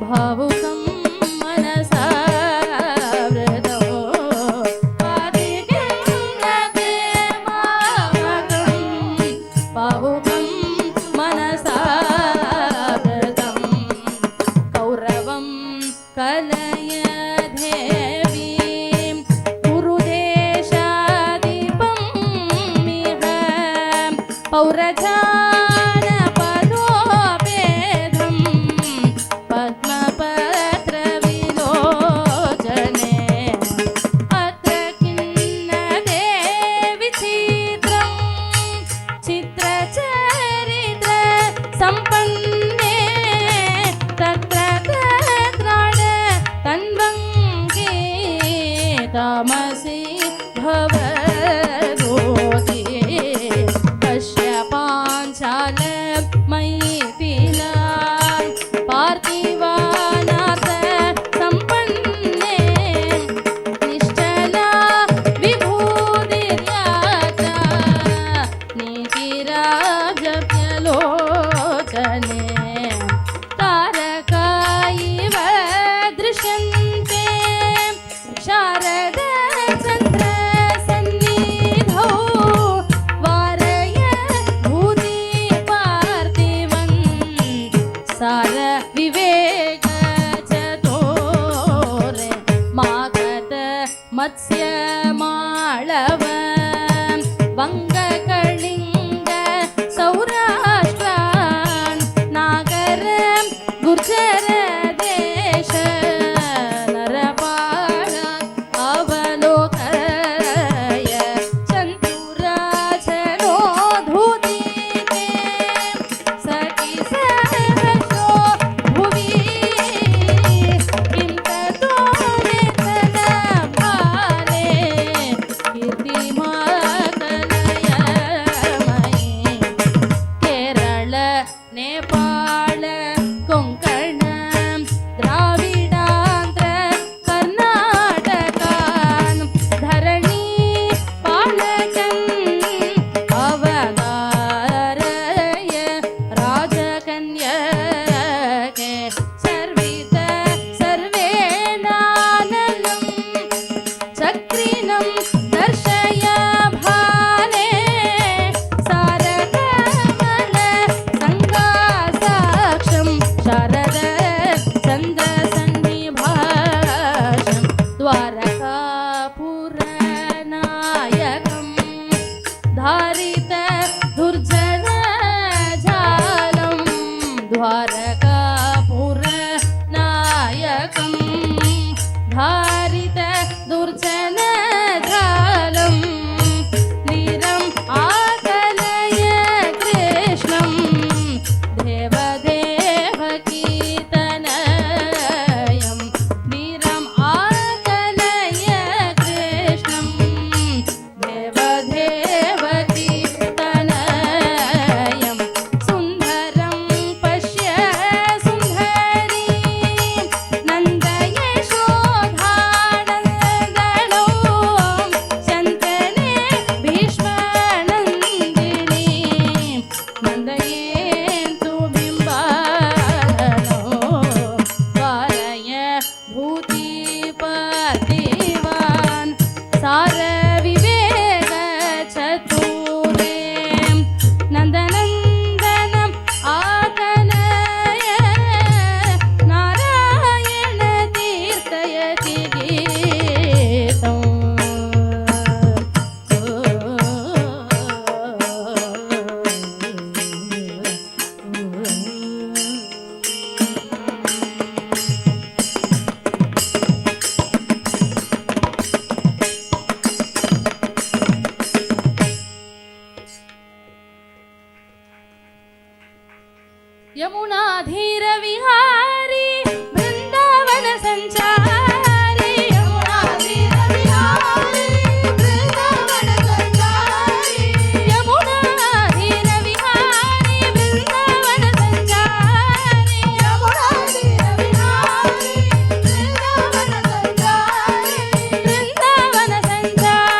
भावुकं मनसा वृतो पातिकिं नते मामकं भावुकं मनसा वृतं कौरवं कलय देवीं कुरुदेशाधिपं मिह पौरजानपदोपेदं पद्मपत्रविलोचने अत्र किन्नदे विचित्रं चित्रचरित्रसम्पन्ने तत्र तत्राण तन्वङ्गे तामसि भवदोति पश्य पाञ्चालमयीतिना पार्थिवानाथ सम्पन्ने निश्चला विभूतिर्याता नीतिराजप्यलोचने तारका इव दृश्यन्ते शारद चन्द्रसन्निधौ वारय भूति पार्थिवन् सार विवेक चतुरे मागध मत्स्य माळव वङ्गकलिङ्ग सौराष्ट्रान् नागर गुर्जर देश नरपाळ अवलोकय चन्तुराजनो धूतिते सखि सहर्षो भुवि किं ततो नेतनभाले कीर्तिमाकलयमयि केरळ नेपाळ कोङ्कण द्राविडान्ध्र कर्नाटकान् धरणी पालकन् अवतारय राजकन्यके सर्वित सर्वेणानलं चक्रिनं दर्शय भाले सारकमल संगासाक्षं शारद चन्द्रसन्निभाषं द्वारकापुरनायकं धारित दुर्जन जालं द्वारकापुरनायकं धारित दुर्जन जालं नीरम् आकलय कृष्णं देवदेवकीतनयं नीरम् आकलय कृष्णं देवदेवकीतनयं सुन्दरं पश्य यमुनाधीर विहारी वृंदावन संचारी यमुनाधीर विहारी वृंदावन संचारी यमुनाधीर विहारी वृंदावन संचारी यमुनाधीर विहारी वृंदावन संचारी वृंदावन संचारी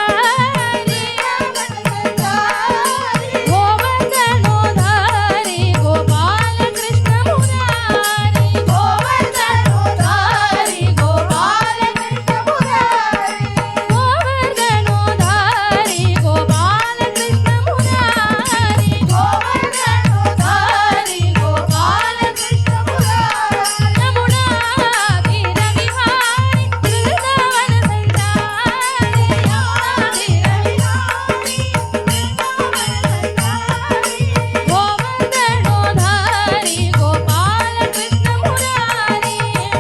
गोवर्धनोधारी गोपाल कृष्ण मुरारी गोवर्धनोधारी गोपाल कृष्ण मुरारी गोवर्धनोधारी गोपाल कृष्ण मुरारी गोवर्धनोधारी गोपाल कृष्ण मुरारी यमुनाधीर विहारी वृंदावन संचारी यमुनाधीर विहारी गोवर्धनोधारी गोपाल कृष्ण मुरारी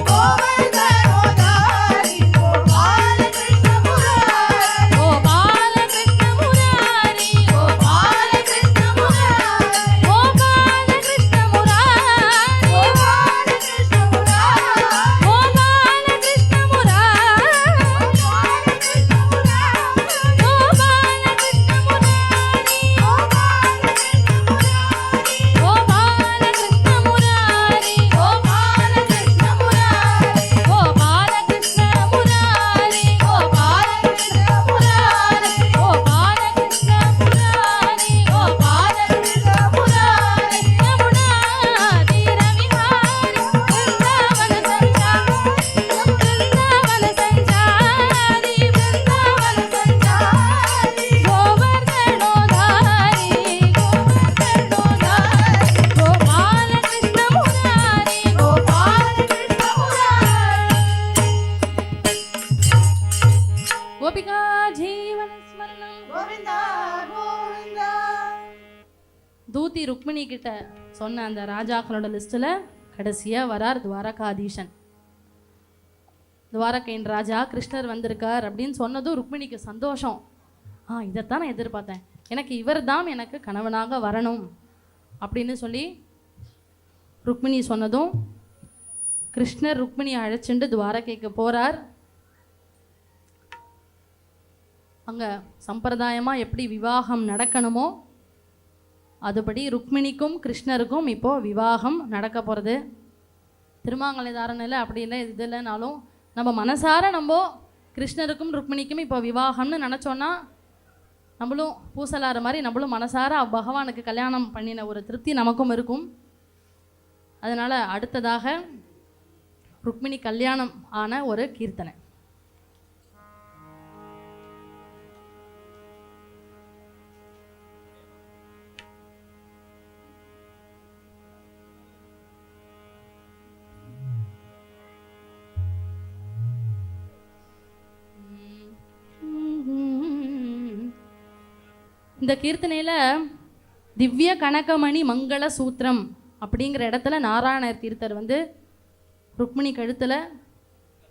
गोवर्धनोधारी गोपाल कृष्ण मुरारी गोपाल कृष्ण मुरारी गोपाल कृष्ण मुरारी गोपाल कृष्ण मुरारी गोपाल कृष्ण मुरारी गोपाल कृष्ण मुरारी गोपाल कृष्ण मुरारी गोपाल कृष्ण मुरारी गोपाल कृष्ण मुरारी गोपाल कृष्ण मुरारी गोपाल कृष्ण मुरारी गोपाल कृष्ण मुरारी यमुनाधीर विहारी वृंदावन संचारी वृंदावन संचारी वृंदावन संचारी गोवर्धनोधारी गोपाल कृष्ण मुरारी गोपाल कृष्ण मुरारी गोपिका जीवन स्मरणं गोविंदा गोविंदा தூதி ருக்மிணி கிட்ட சொன்ன அந்த ராஜாக்களோட லிஸ்ட்டில் கடைசியாக வரார் துவாரகாதீசன். துவாரகையின் ராஜா கிருஷ்ணர் வந்திருக்கார் அப்படின்னு சொன்னதும் ருக்மிணிக்கு சந்தோஷம். இதைத்தான் நான் எதிர்பார்த்தேன், எனக்கு இவர் தான் எனக்கு கணவனாக வரணும் அப்படின்னு சொல்லி ருக்மிணி சொன்னதும் கிருஷ்ணர் ருக்மிணியை அழைச்சிட்டு துவாரகைக்கு போகிறார். அங்கே சம்பிரதாயமாக எப்படி விவாகம் நடக்கணுமோ அதுபடி ருக்மிணிக்கும் கிருஷ்ணருக்கும் இப்போது விவாகம் நடக்க போகிறது. திருமாங்கலை தாரணையில் அப்படி இல்லை இது இல்லைனாலும் நம்ம மனசார நம்ம கிருஷ்ணருக்கும் ருக்மிணிக்கும் இப்போ விவாகம்னு நினச்சோன்னா நம்மளும் பூசலாற மாதிரி நம்மளும் மனசார பகவானுக்கு கல்யாணம் பண்ணின ஒரு திருப்தி நமக்கும் இருக்கும். அதனால் அடுத்ததாக ருக்மிணி கல்யாணம் ஆன ஒரு கீர்த்தனை. இந்த கீர்த்தனையில் திவ்ய கனகமணி மங்கள சூத்திரம் அப்படிங்கிற இடத்துல நாராயணர் தீர்த்தர் வந்து ருக்மிணி கழுத்தில்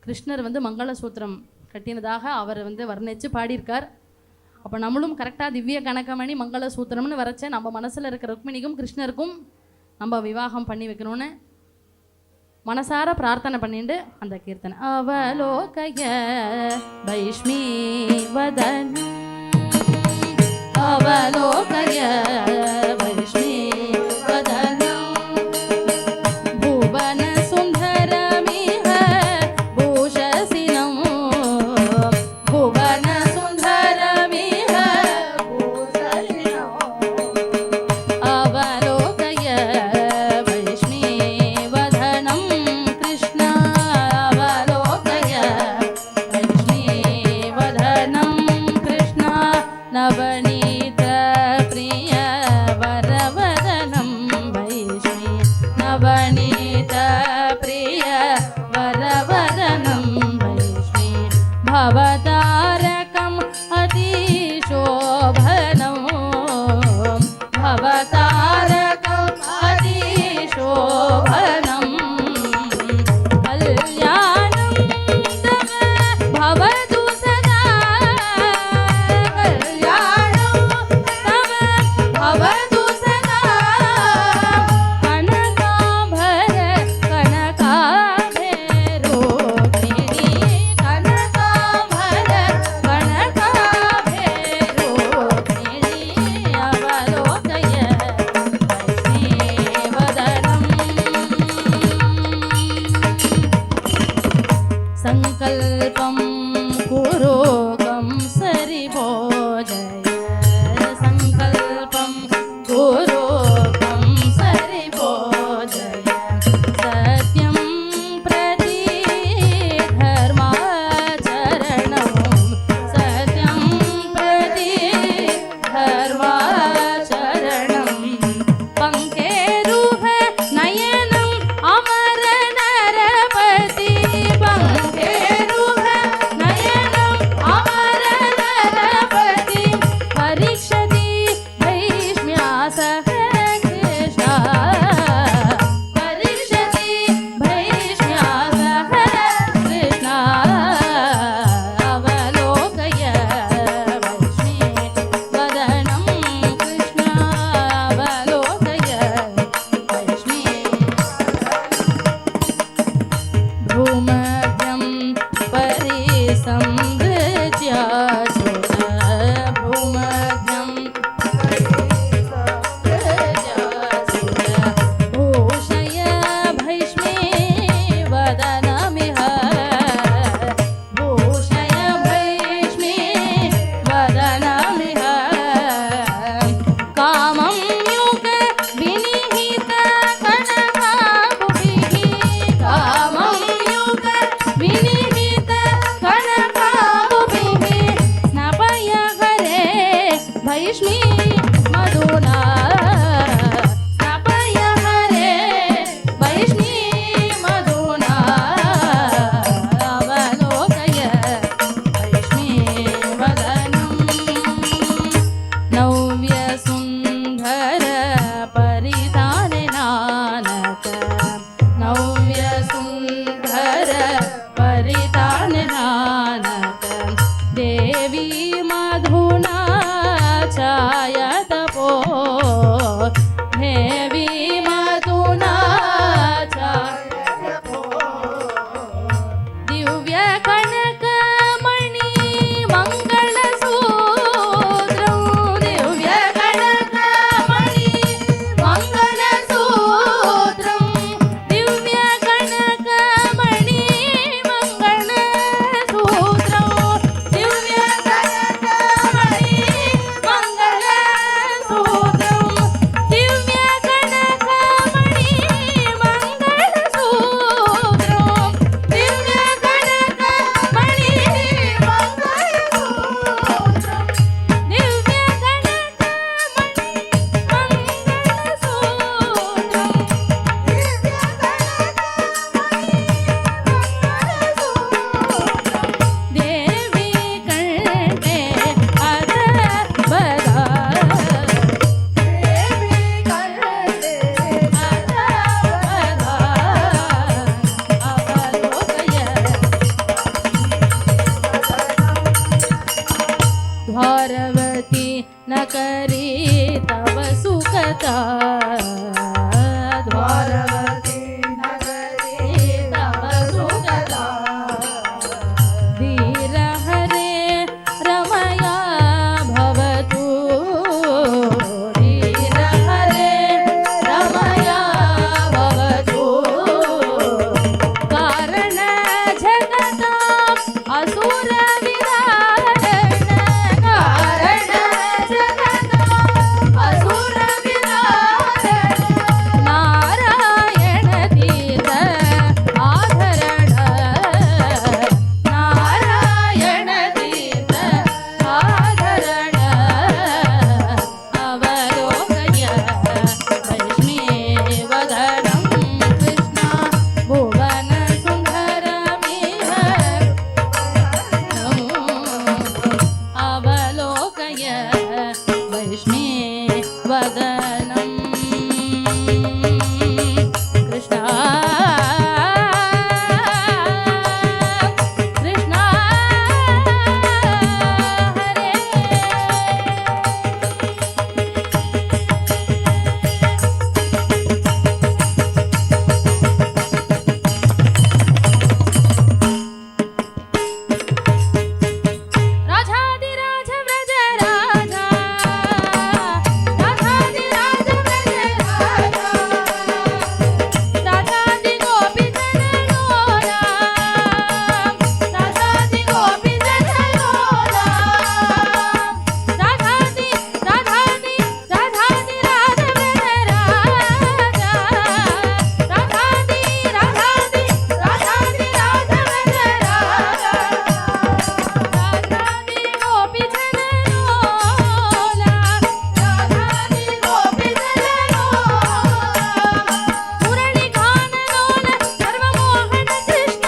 கிருஷ்ணர் வந்து மங்கள சூத்திரம் கட்டினதாக அவர் வந்து வர்ணித்து பாடியிருக்கார். அப்போ நம்மளும் கரெக்டாக திவ்ய கனகமணி மங்கள சூத்திரம்னு வரைச்ச நம்ம மனசில் இருக்கிற ருக்மிணிக்கும் கிருஷ்ணருக்கும் நம்ம விவாகம் பண்ணி வைக்கணும்னு மனசார பிரார்த்தனை பண்ணிட்டு அந்த கீர்த்தனை. அவலோகய வைஷ்மீ வதன் அவலோகய வைஷ்ணீ வதனம் புவன சுந்தரமிஹ பூஷசினம் புவன சுந்தரமிஹ அவலோகய வைஷ்ணீ வதனம் கிருஷ்ண அவலோகய வைஷ்ணீ வதனம் கிருஷ்ண நவநீத பிரிய வரவதனம் வைஷ்ணீ நவநீத பிரிய வரவதனம் வைஷ்ணீ भवतारकम् अतिशोभनं भवतारकम् अतिशोभनं कल्याणं तव भवतु सदा कल्याणं तव भवतु सदा कनका द्वारवती नगरी तव सुतदा धीर हरे रमया भवतु धीर हरे रमया भवतु कारण जगता असुर विदारण कारण जगता असुर विदारण नारायण तीर्थ आधरण नारायण तीर्थ आधरण अवलोकय वैष्णेवदनं कृष्ण भुवन सुन्दरमिह अवलोकय वैष्णेवदनं कृष्ण कृष्ण हरे राजाधिराज व्रज राजा राजाधिराज व्रज राजा राजाधि गोपी जन लोला राजाधि गोपी जन लोला राजाधि राजाधि राजाधि राज व्रज राजा राजाधि राजाधि राजाधि राज व्रज राजा राधाधि गोपी जन लोला राधाधि गोपी जन लोला मुरली गान लोल सर्वमोहन कृष्ण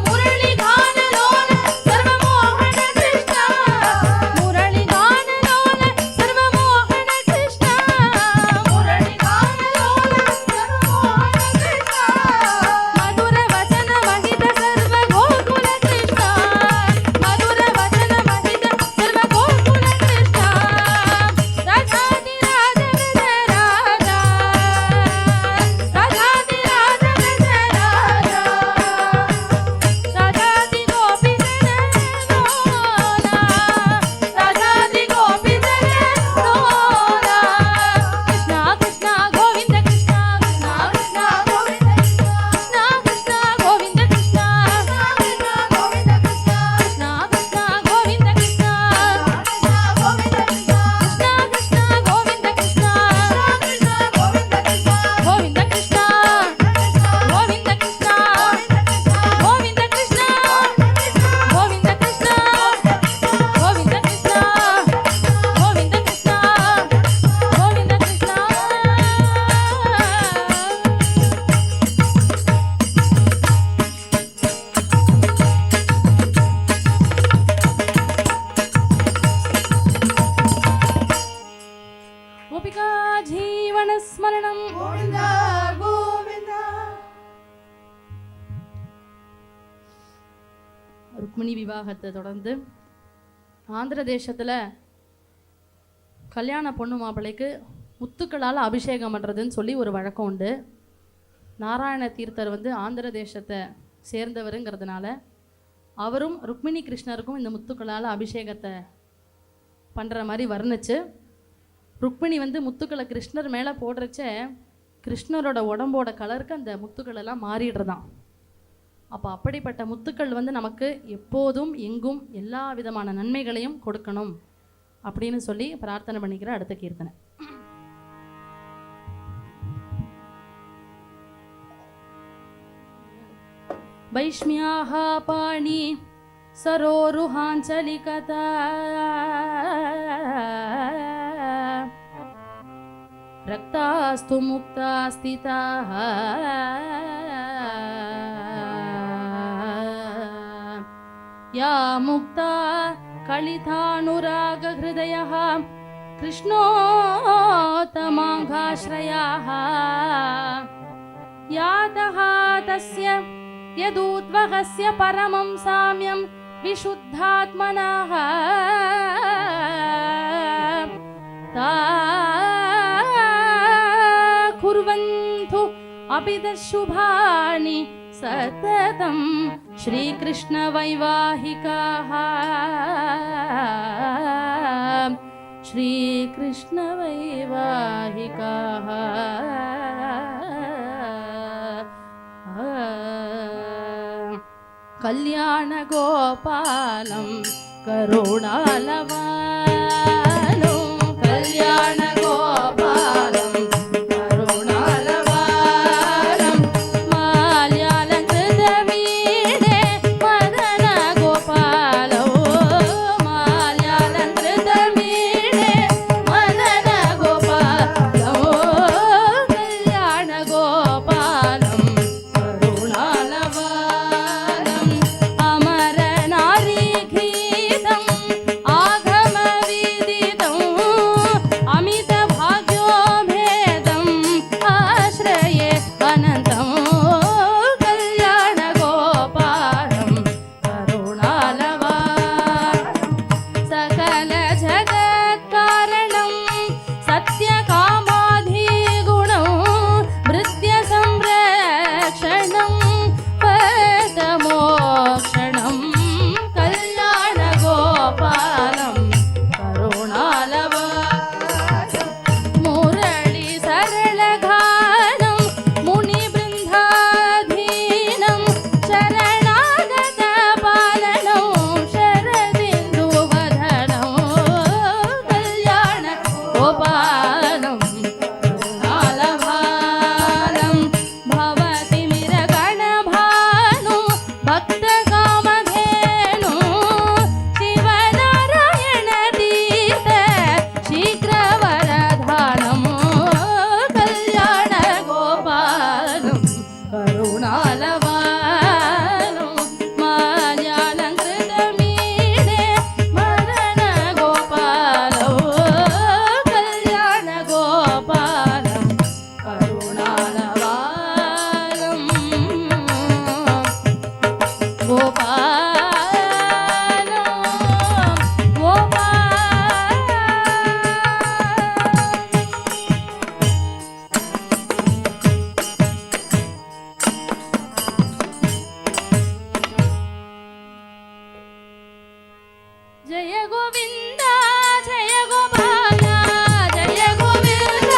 मुरली गान लोल सर्वमोहन कृष्ण मुरली गान लोल सर्वमोहन कृष्ण मुरली गान लोल सर्वमोहन कृष्ण मधुर वचन महित सर्व गोकुल कृष्ण मधुर वचन महित सर्व गोकुल कृष्ण राजाधि राज व्रज राजा राजाधि राज व्रज राजा राजाधि गोपी जन लोला राजाधि गोपी जन लोला कृष्ण कृष्ण गोविंद कृष्ण कृष्ण कृष्ण गोविंद कृष्ण कृष्ण गोविंद कृष्ण कृष्ण गोविंद कृष्ण कृष्ण कृष्ण गोविंद कृष्ण गोविंद कृष्ण कृष्ण गोविंद कृष्ण कृष्ण गोविंद कृष्ण गोविंद कृष्ण गोविंद कृष्ण गोविंद कृष्ण गोविंद कृष्ण गोविंद कृष्ण गोविंद कृष्ण गोविंद कृष्ण गोपिका जीवन स्मरणं गोविंद गोविंद ருக்மிணி விவாகத்தை தொடர்ந்து ஆந்திர தேசத்தில் கல்யாண பொண்ணு மாப்பிள்ளைக்கு முத்துக்களால் அபிஷேகம் பண்ணுறதுன்னு சொல்லி ஒரு வழக்கம் உண்டு. நாராயண தீர்த்தர் வந்து ஆந்திர தேசத்தை சேர்ந்தவருங்கிறதுனால அவரும் ருக்மிணி கிருஷ்ணருக்கும் இந்த முத்துக்களால் அபிஷேகத்தை பண்ணுற மாதிரி வர்ணிச்சு ருக்மிணி வந்து முத்துக்களை கிருஷ்ணர் மேலே போடுறச்ச கிருஷ்ணரோட உடம்போட கலருக்கு அந்த முத்துக்கள் எல்லாம் மாறிடுறதாம். அப்போ அப்படிப்பட்ட முத்துக்கள் வந்து நமக்கு எப்போதும் எங்கும் எல்லா விதமான நன்மைகளையும் கொடுக்கணும் அப்படின்னு சொல்லி பிரார்த்தனை பண்ணிக்கிற அடுத்த கீர்த்தனை. வைஷ்மியாக பாணி சரோருஹாஞ்சலிகதா ரக்தாஸ்து முக்தா ஸ்திதாः या मुक्ता कलितानुरागहृदयः कृष्णोत्तमाङ्गाश्रयाः यातः तस्य यदूद्वहस्य परमं साम्यं विशुद्धात्मनः ता कुर्वन् भवन्तु अभिदशुभानि सततं श्रीकृष्णवैवाहिकाः श्रीकृष्णवैवाहिकाः कल्याणगोपालं करुणालवालं कल्याणगोपालं करुणालवालं माल्यालङ्कृतवीणे मदनगोपालो माल्यालङ्कृतवीणे मदनगोपालो कल्याणगोपालं करुणालवालं अमरनारीगीतम् आगमविदितम् अमितभाग्योभेदम् आश्रये अनन्तं कल्याणगोपालं करुणालवालं सकलजगत्कारणं सत्यकामाधिगुणं भृत्यसंरक्षणं पदमोक्षणं कल्याणगोपालं करुणालवालं मुरळी सरलगानं मुनिबृन्दाधीनं शरणागतपालनं शरदिन्दुवदनं कल्याणगोपालं करुणालवालं भवतिमिरगणभानु भक्तकामधेनु शिवनारायणतीर्थ शीघ्रवरदानं कल्याणगोपालं करुणालवालं माल्यालङ्कृतमीडे मदनगोपालो कल्याणगोपालं करुणालवालं गोपालं जय गोविन्द जय गोपाल जय गोविन्द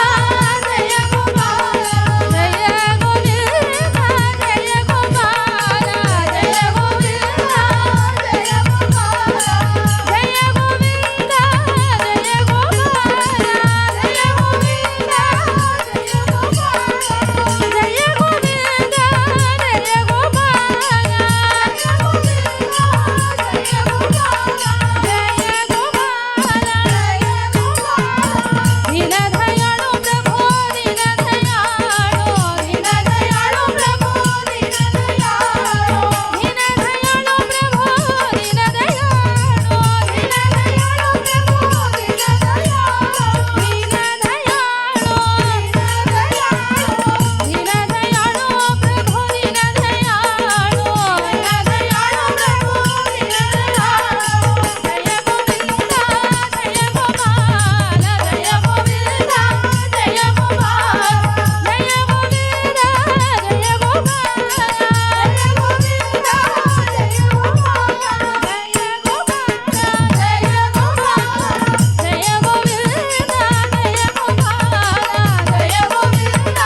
जय गोपाल जय गोविन्द जय गोपाल जय गोविन्द जय गोपाल जय गोविन्द जय गोपाल जय गोविन्द जय गोपाल जय गोविन्द जय गोपाल दीनदयाळु प्रभो दीनदयाळु दीनदयाळु प्रभो दीनदयाळु दीनदयाळु प्रभो दीनदयाळु दीनदयाळु प्रभो दीनदयाळु दीनदयाळु दीनदयाळु प्रभो दीनदयाळु दीनदयाळु प्रभो दीनदयाळु जय गोविन्द जय गोपाल जय गोविन्द जय गोपाल जय गोविन्द जय गोपाल जय गोविन्द जय गोपाल जय गोपाल जय गोपाल जय गोविन्द जय गोपाल जय गोविन्द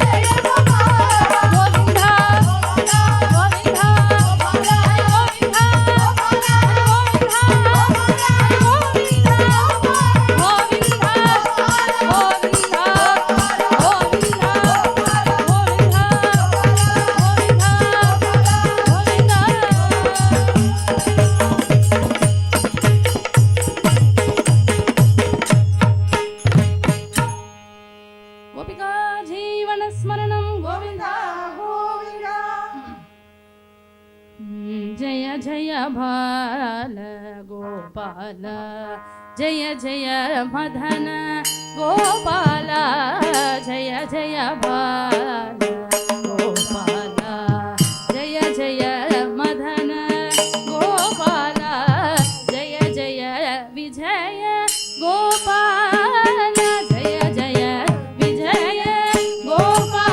जय गोपाल गोविन्द गोविन्द गोपिका जीवनस्मरणं गोविन्द गोविन्द जय जय बाल गोपाल जय जय मदन गोपाल जय जय बाल गोपाल जय जय मदन गोपाल जय जय विजय गोपाल जय जय विजय गोपाल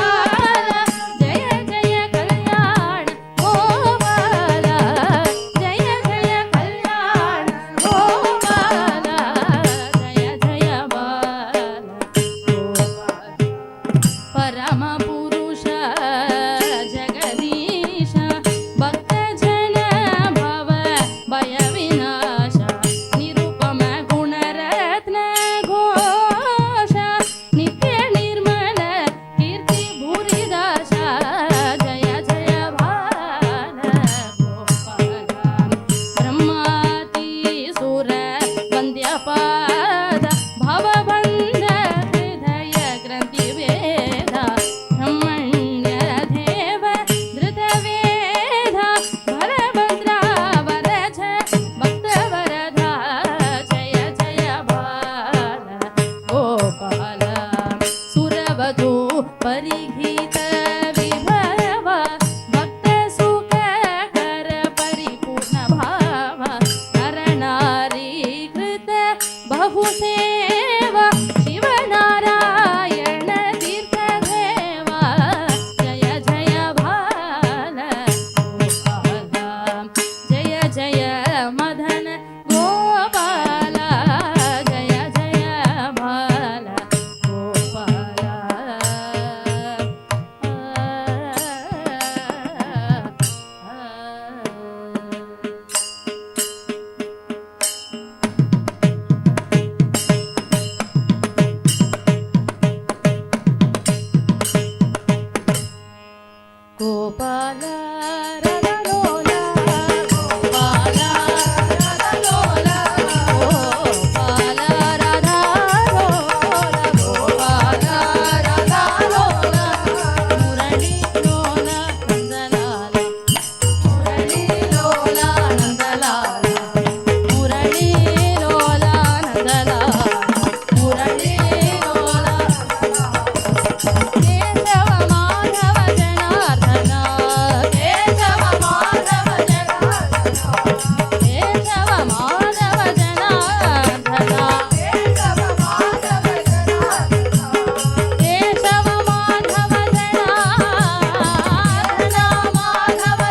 गीत विभव भक्त सुखकर परिपूर्ण भाव नरनारीकृत बहुसेव शिवनारायण तीर्थदेव जय जय बाल गोपाल जय जय मदन गोपाल जय जय बाल गोपाल गोपाल रघुलोला गोपाल रघुलोला गोपाल राधालोला गोपाल राधालोला मुरली लोला नंदलाला मुरली लोला नंदलाला मुरली लोला नंदलाला मुरली लोला केशव माधव जनार्दन केशव माधव जनार्दन केशव माधव जनार्दन केशव माधव जनार्दन केशव माधव जनार्दन माधव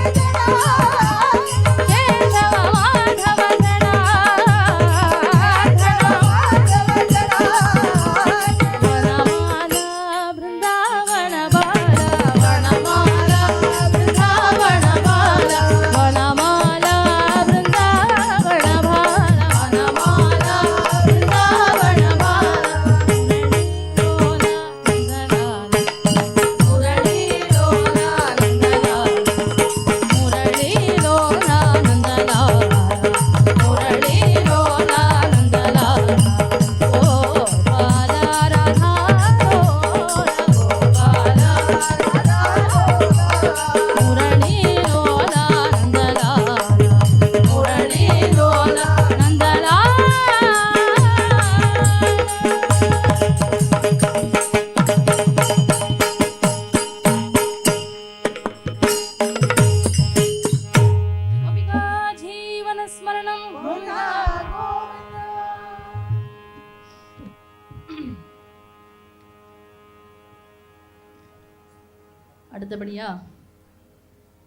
जनार्दन केशव माधव वनमाला वृंदावन बाला वनमाला वृंदावन बाला वनमाला वृंदावन बाला वनमाला वृंदावन बाला मुरली लोला नंदलाला मुरली लोला नंदलाला गोपाल राधा गोपाल राधा मुरली लोला नंदलाला मुरली लोला नंदलाला गोपिका जीवन स्मरणं அடுத்தபடியா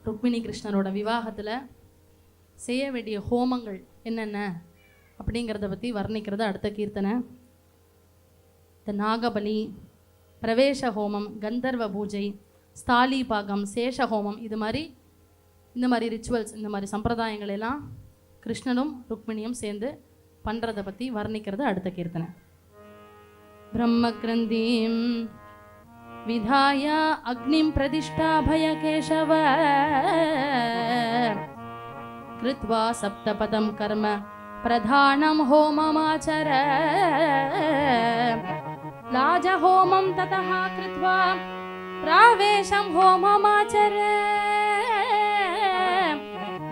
ருக்மிணி கிருஷ்ணரோட விவாகத்தில் செய்ய வேண்டிய ஹோமங்கள் என்னென்ன அப்படிங்கிறத பற்றி வர்ணிக்கிறது அடுத்த கீர்த்தனை. இந்த நாகபலி, பிரவேச ஹோமம், கந்தர்வ பூஜை, ஸ்தாலி பாகம், சேஷ ஹோமம், இந்த மாதிரி ரிச்சுவல்ஸ், இந்த மாதிரி சம்பிரதாயங்கள் எல்லாம் கிருஷ்ணனும் ருக்மிணியும் சேர்ந்து பண்ணுறதை பற்றி வர்ணிக்கிறது அடுத்த கீர்த்தனை. பிரம்மக்ரந்தீம் विधाय अग्निं प्रतिष्ठाभय केशव कृत्वा सप्तपदं कर्म प्रधानं होममाचर लाजहोमं ततः कृत्वा प्रावेशं होममाचर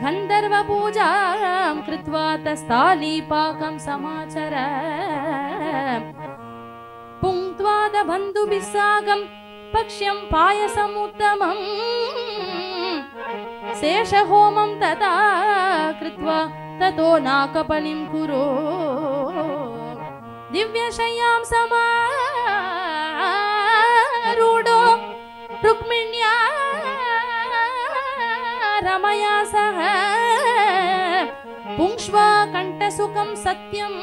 गन्धर्वपूजां कृत्वा तस्थालीपाकं समाचर पुङ्क्त्वादबन्धुभिः साकं पक्ष्यं पायसमुत्तमम् शेषहोमं तथा कृत्वा ततो नाकपलिं कुरु दिव्यशय्यां समारूढो रुक्मिण्या रमया सह पुंक्ष्वा कण्ठसुखं सत्यं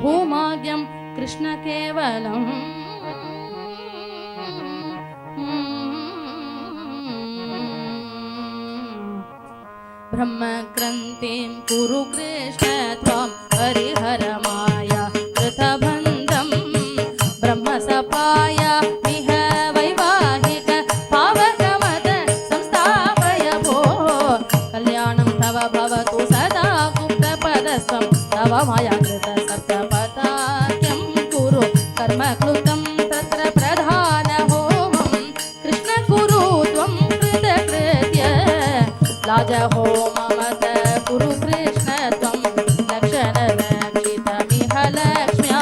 भूमाग्यं कृष्ण केवलम् ब्रह्मक्रन्तिं कुरु कृष्ण त्वं हरिहर माया कृतबन्धं ब्रह्मसपाय विह वैवाहिक पावकमद संस्थापय भो कल्याणं तव भवतु सदा गुप्तपदस्त्वं तव माया कृत सप्तपताक्यं कुरु कर्म कृतं तत्र प्रधानहोमं कृष्ण कुरु त्वं कृतकृत्य लाजहोममत कुरु कृष्ण त्वं लक्षणरक्षितमिह लक्ष्म्या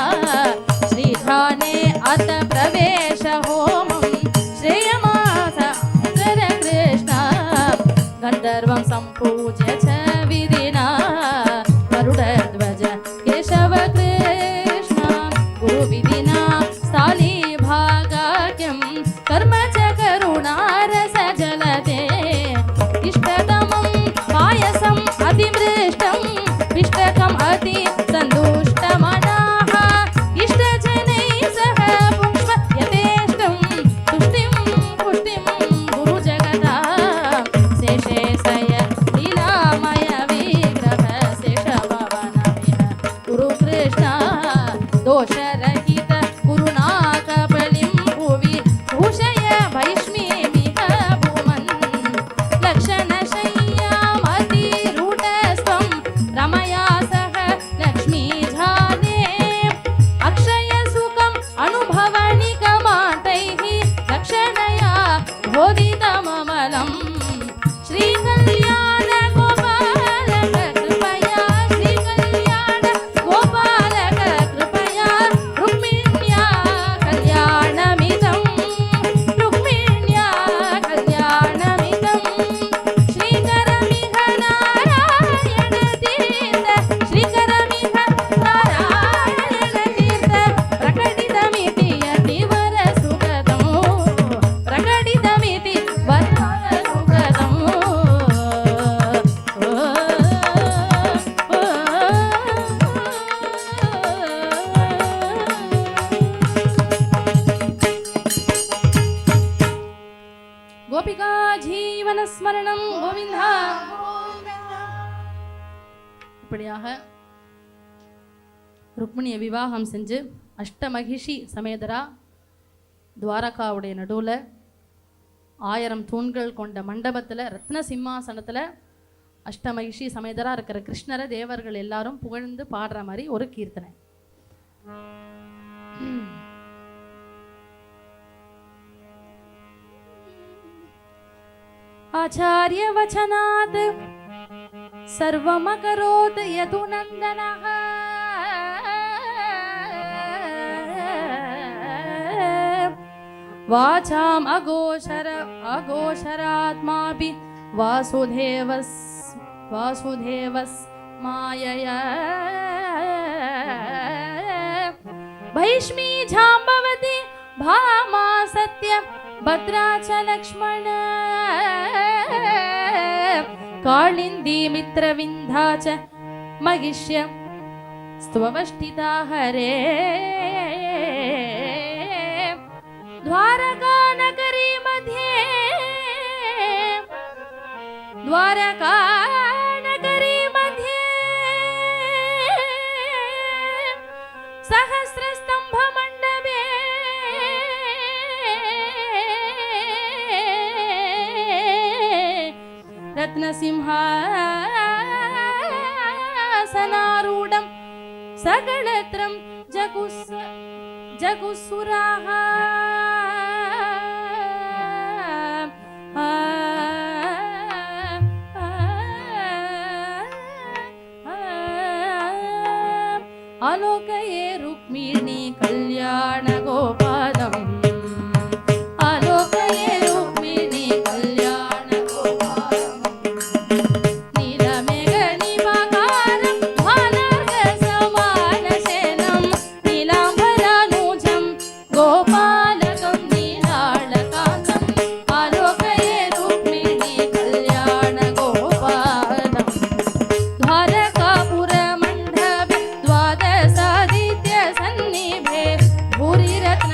श्रीधाने अत प्रवेश होमं श्रेयमास कृष्ण गन्धर्वं सम्पूज्य च विधिना गरुडध्वज केशव कृष्ण गुरुविधिना स्थालीभागाख्यं कर्म च करुणारस जलते इष्टतमं पायसम् अतिमृष्टं पिष्टकम् अति सन्तुष्टमनाः इष्टजनैः सह पुष्प यथेष्टं तुष्टिं पुष्टिं गुरुजगता शेषेशय लीलामय विग्रह शेषभवनमिह गुरु कृष्ण दोषरहित गुरुनाकबलिं भुवि भूषय भैष्मीमिह भूमन् लक्षणशय्यामतिरूढस्त्वं रमया सह लक्ष्मीजाने अक्षयसुखम् अनुभवनिगमातैः लक्षणया बोधितममलम् श्रीकल्याण गोपालक कृपया श्रीकल्याण गोपालक कृपया रुक्मिण्या कल्याणमिदं रुक्मिण्या कल्याणमिदं श्रीकरमिह नारायण तीर्थ श्रीकरमिह नारायण तीर्थ प्रकटितमिति यतिवर सुगतं प्रकटितमिति वरवर सुगतं गोपिका जीवन स्मरणं गोविंदा இப்படியாக ருக்மிணியை விவாகம் செஞ்சு அஷ்டமகிஷி சமேதரா துவாரகாவுடைய நடுவில் 1000 தூண்கள் கொண்ட மண்டபத்தில் ரத்ன சிம்மாசனத்தில் அஷ்டமகிஷி சமேதரா இருக்கிற கிருஷ்ணரை தேவர்கள் எல்லாரும் புகழ்ந்து பாடுற மாதிரி ஒரு கீர்த்தனை. आचार्य वचनात् सर्वमकरोत् यदुनन्दनः वाचाम् अघोषरात्मापि वासुदेवस् मायया भैष्मी जाम्बवती भामा सत्य भद्रा च लक्ष्मण कालिन्दी मित्रविन्धा च महिष्य स्तवष्टिता हरे द्वारका नगरी मध्ये सहस्रस्तंभ मंडपे रत्नसिंहासनारूढं सकलत्रं जगुसुराः आलोकये रुक्मिणी कल्याण गोपालम् आलोकये रुक्मिणी कल्याण गोपालम् नीलमेघ निपाकारं भानर्गसमानशेनं नीलाम्बरानुजं गोपालकं नीलालकान्तम् आलोकये रुक्मिणी कल्याण गोपालम् द्वारकापुरमण्डपे द्वादशादित्य सन्निभे भूरिरत्न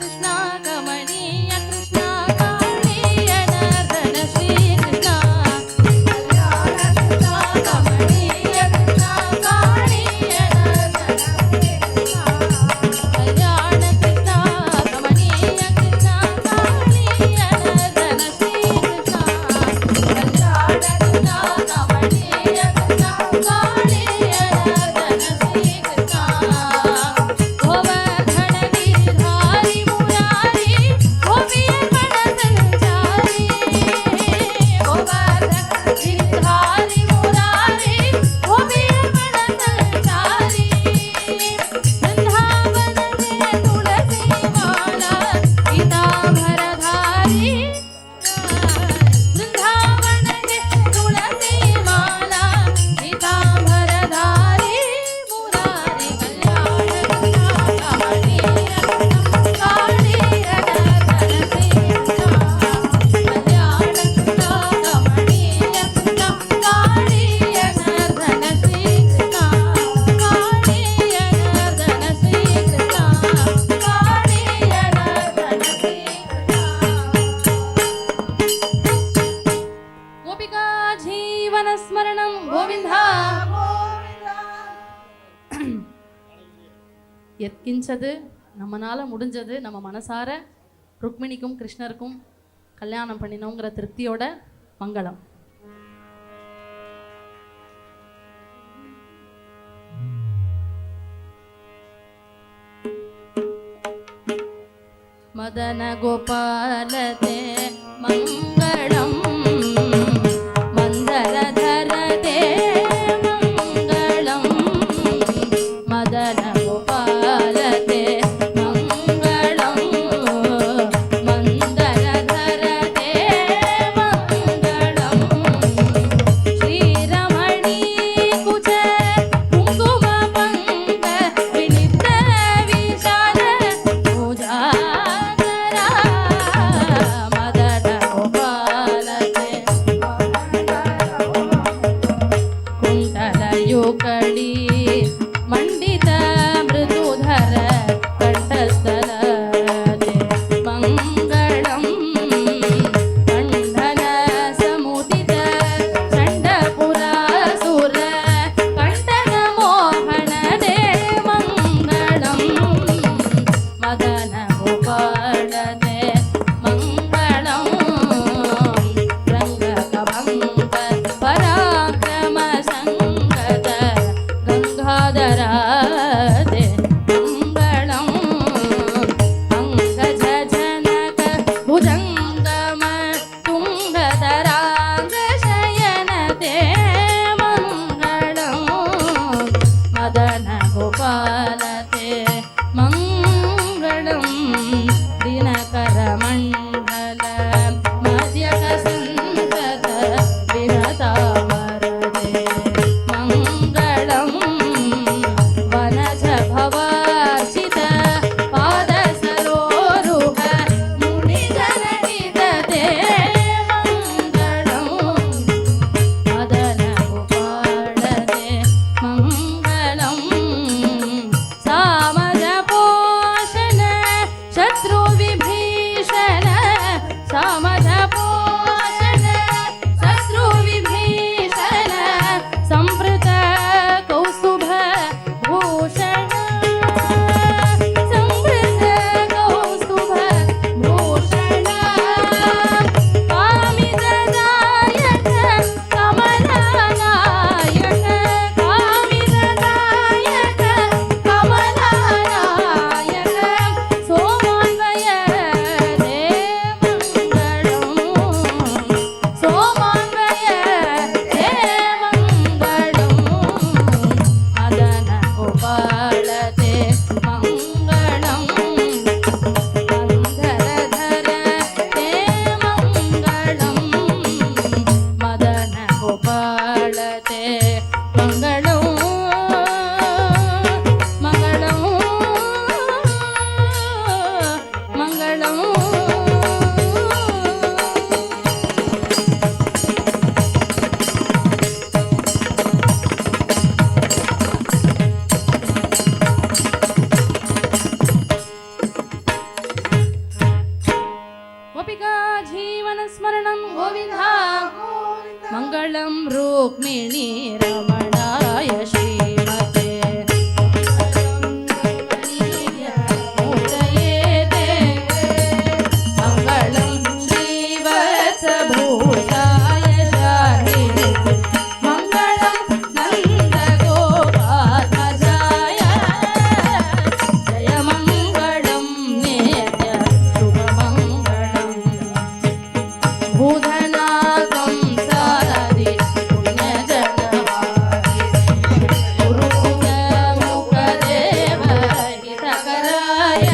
कृष्णा कमनीय कृष्णा कालीय नर्तन श्री कृष्णा कल्याण कृष्णा कमनीय कृष्णा कालीय नर्तन श्री कृष्णा कल्याण कृष्णा कमनीय कृष्णा कालीय नर्तन श्री कृष्णा कल्याण कृष्णा कमनीय कृष्णा कालीय नर्तन श्री कृष्णा गोवर्धन गिरिधारी मुरारी गोपी मन संचारी गोवर्धन गिरिधारी मुरारी गोपी मन संचारी वृंदावन में तुलसी माला पीतांबरधारी वृंदावन में तुलसी माला पीतांबरधारी मुरारी कल्याण कृष्णा कमनीय कृष्णा कालीय नर्तन श्री कृष्णा कल्याण कृष्णा कमनीय कृष्णा कालीय नर्तन श्री कृष्णा कालीय नर्तन श्री कृष्णा कालीय नर्तन श्री कृष्णा गोपिका जीवन स्मरणं गोविंदा எத்கிஞ்சது நம்மனால முடிஞ்சது நம்ம மனசார ருக்மிணிக்கும் கிருஷ்ணருக்கும் கல்யாணம் பண்ணினோங்கிற திருப்தியோட மங்களம். मदन गोपालते मङ्गलम् मन्दरधरते मङ्गलम् मदन गोपालते मङ्गलम् मन्दरधरते मङ्गलम् श्रीरमणी कुच कुङ्कुम पङ्क विनित विशाल पूजा मदन गोपाल गोपिका जीवन स्मरणं गोविन्दा मङ्गलं रुक्मिणी रमणाय श्रीमते मूर्तये ते मङ्गलं श्रीवत्सभूषाय शालिने मङ्गलं नन्दगोपाध्वजाय जय मङ्गलं नित्य शुभमङ्गलं भूधनागं सारि पुण्यजनवारि गुरुमुखदेव हितकराय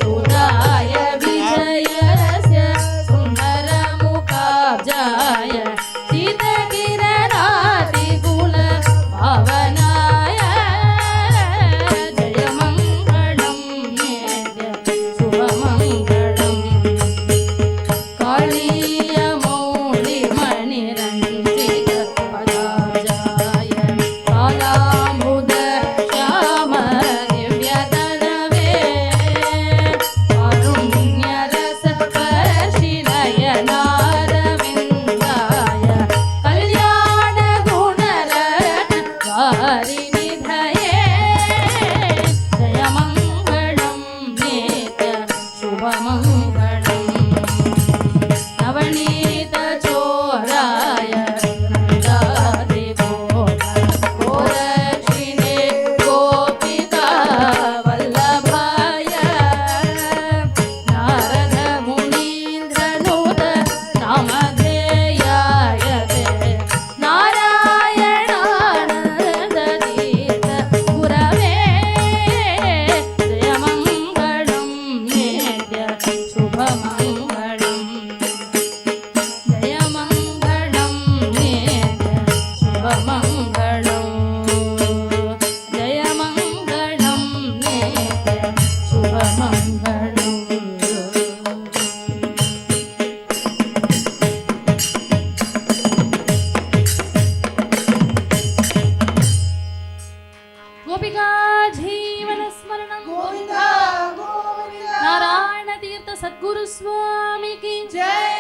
सुराय विजयस्य सुन्दरमुखाब्जाय शीतकिरणातिकुलभावनाय जय मङ्गलं नित्य शुभमङ्गलम् कालीयमौलिमणिरञ्जितपदाब्जाय कालाम्बुद श्याम दिव्यतनवे कारुण्यरसस्पर्शिनयनारविन्दाय कल्याणगुणरत्नवारिनिधये जय मङ्गलं नित्य शुभमङ्गलम् नवनीतचोराय गोरक्षिणे गोपिका वल्लभाय नारदमुनीन्द्रनुत नामधेयाय ते नारायणानन्दतीर्थ गुरवे जय मङ्गलं नित्य शुभमङ्गलम् जय मङ्गलं नित्य शुभमङ्गलम् जय मङ्गलं नित्य शुभमङ्गलम् गोपिका जीवन स्मरणं गोविन्दा गोविन्दा नारायण तीर्थ सद्गुरु स्वामी की जय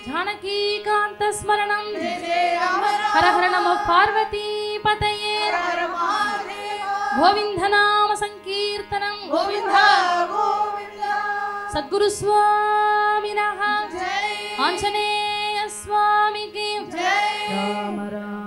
जानकी कांत स्मरणं जय जय राम राम हर हर नमः पार्वती पतये हर महादेव गोविंद नाम संकीर्तनं गोविन्दा गोविन्दा सद्गुरु स्वामिनः जय आंजनेय स्वामी की जय राम राम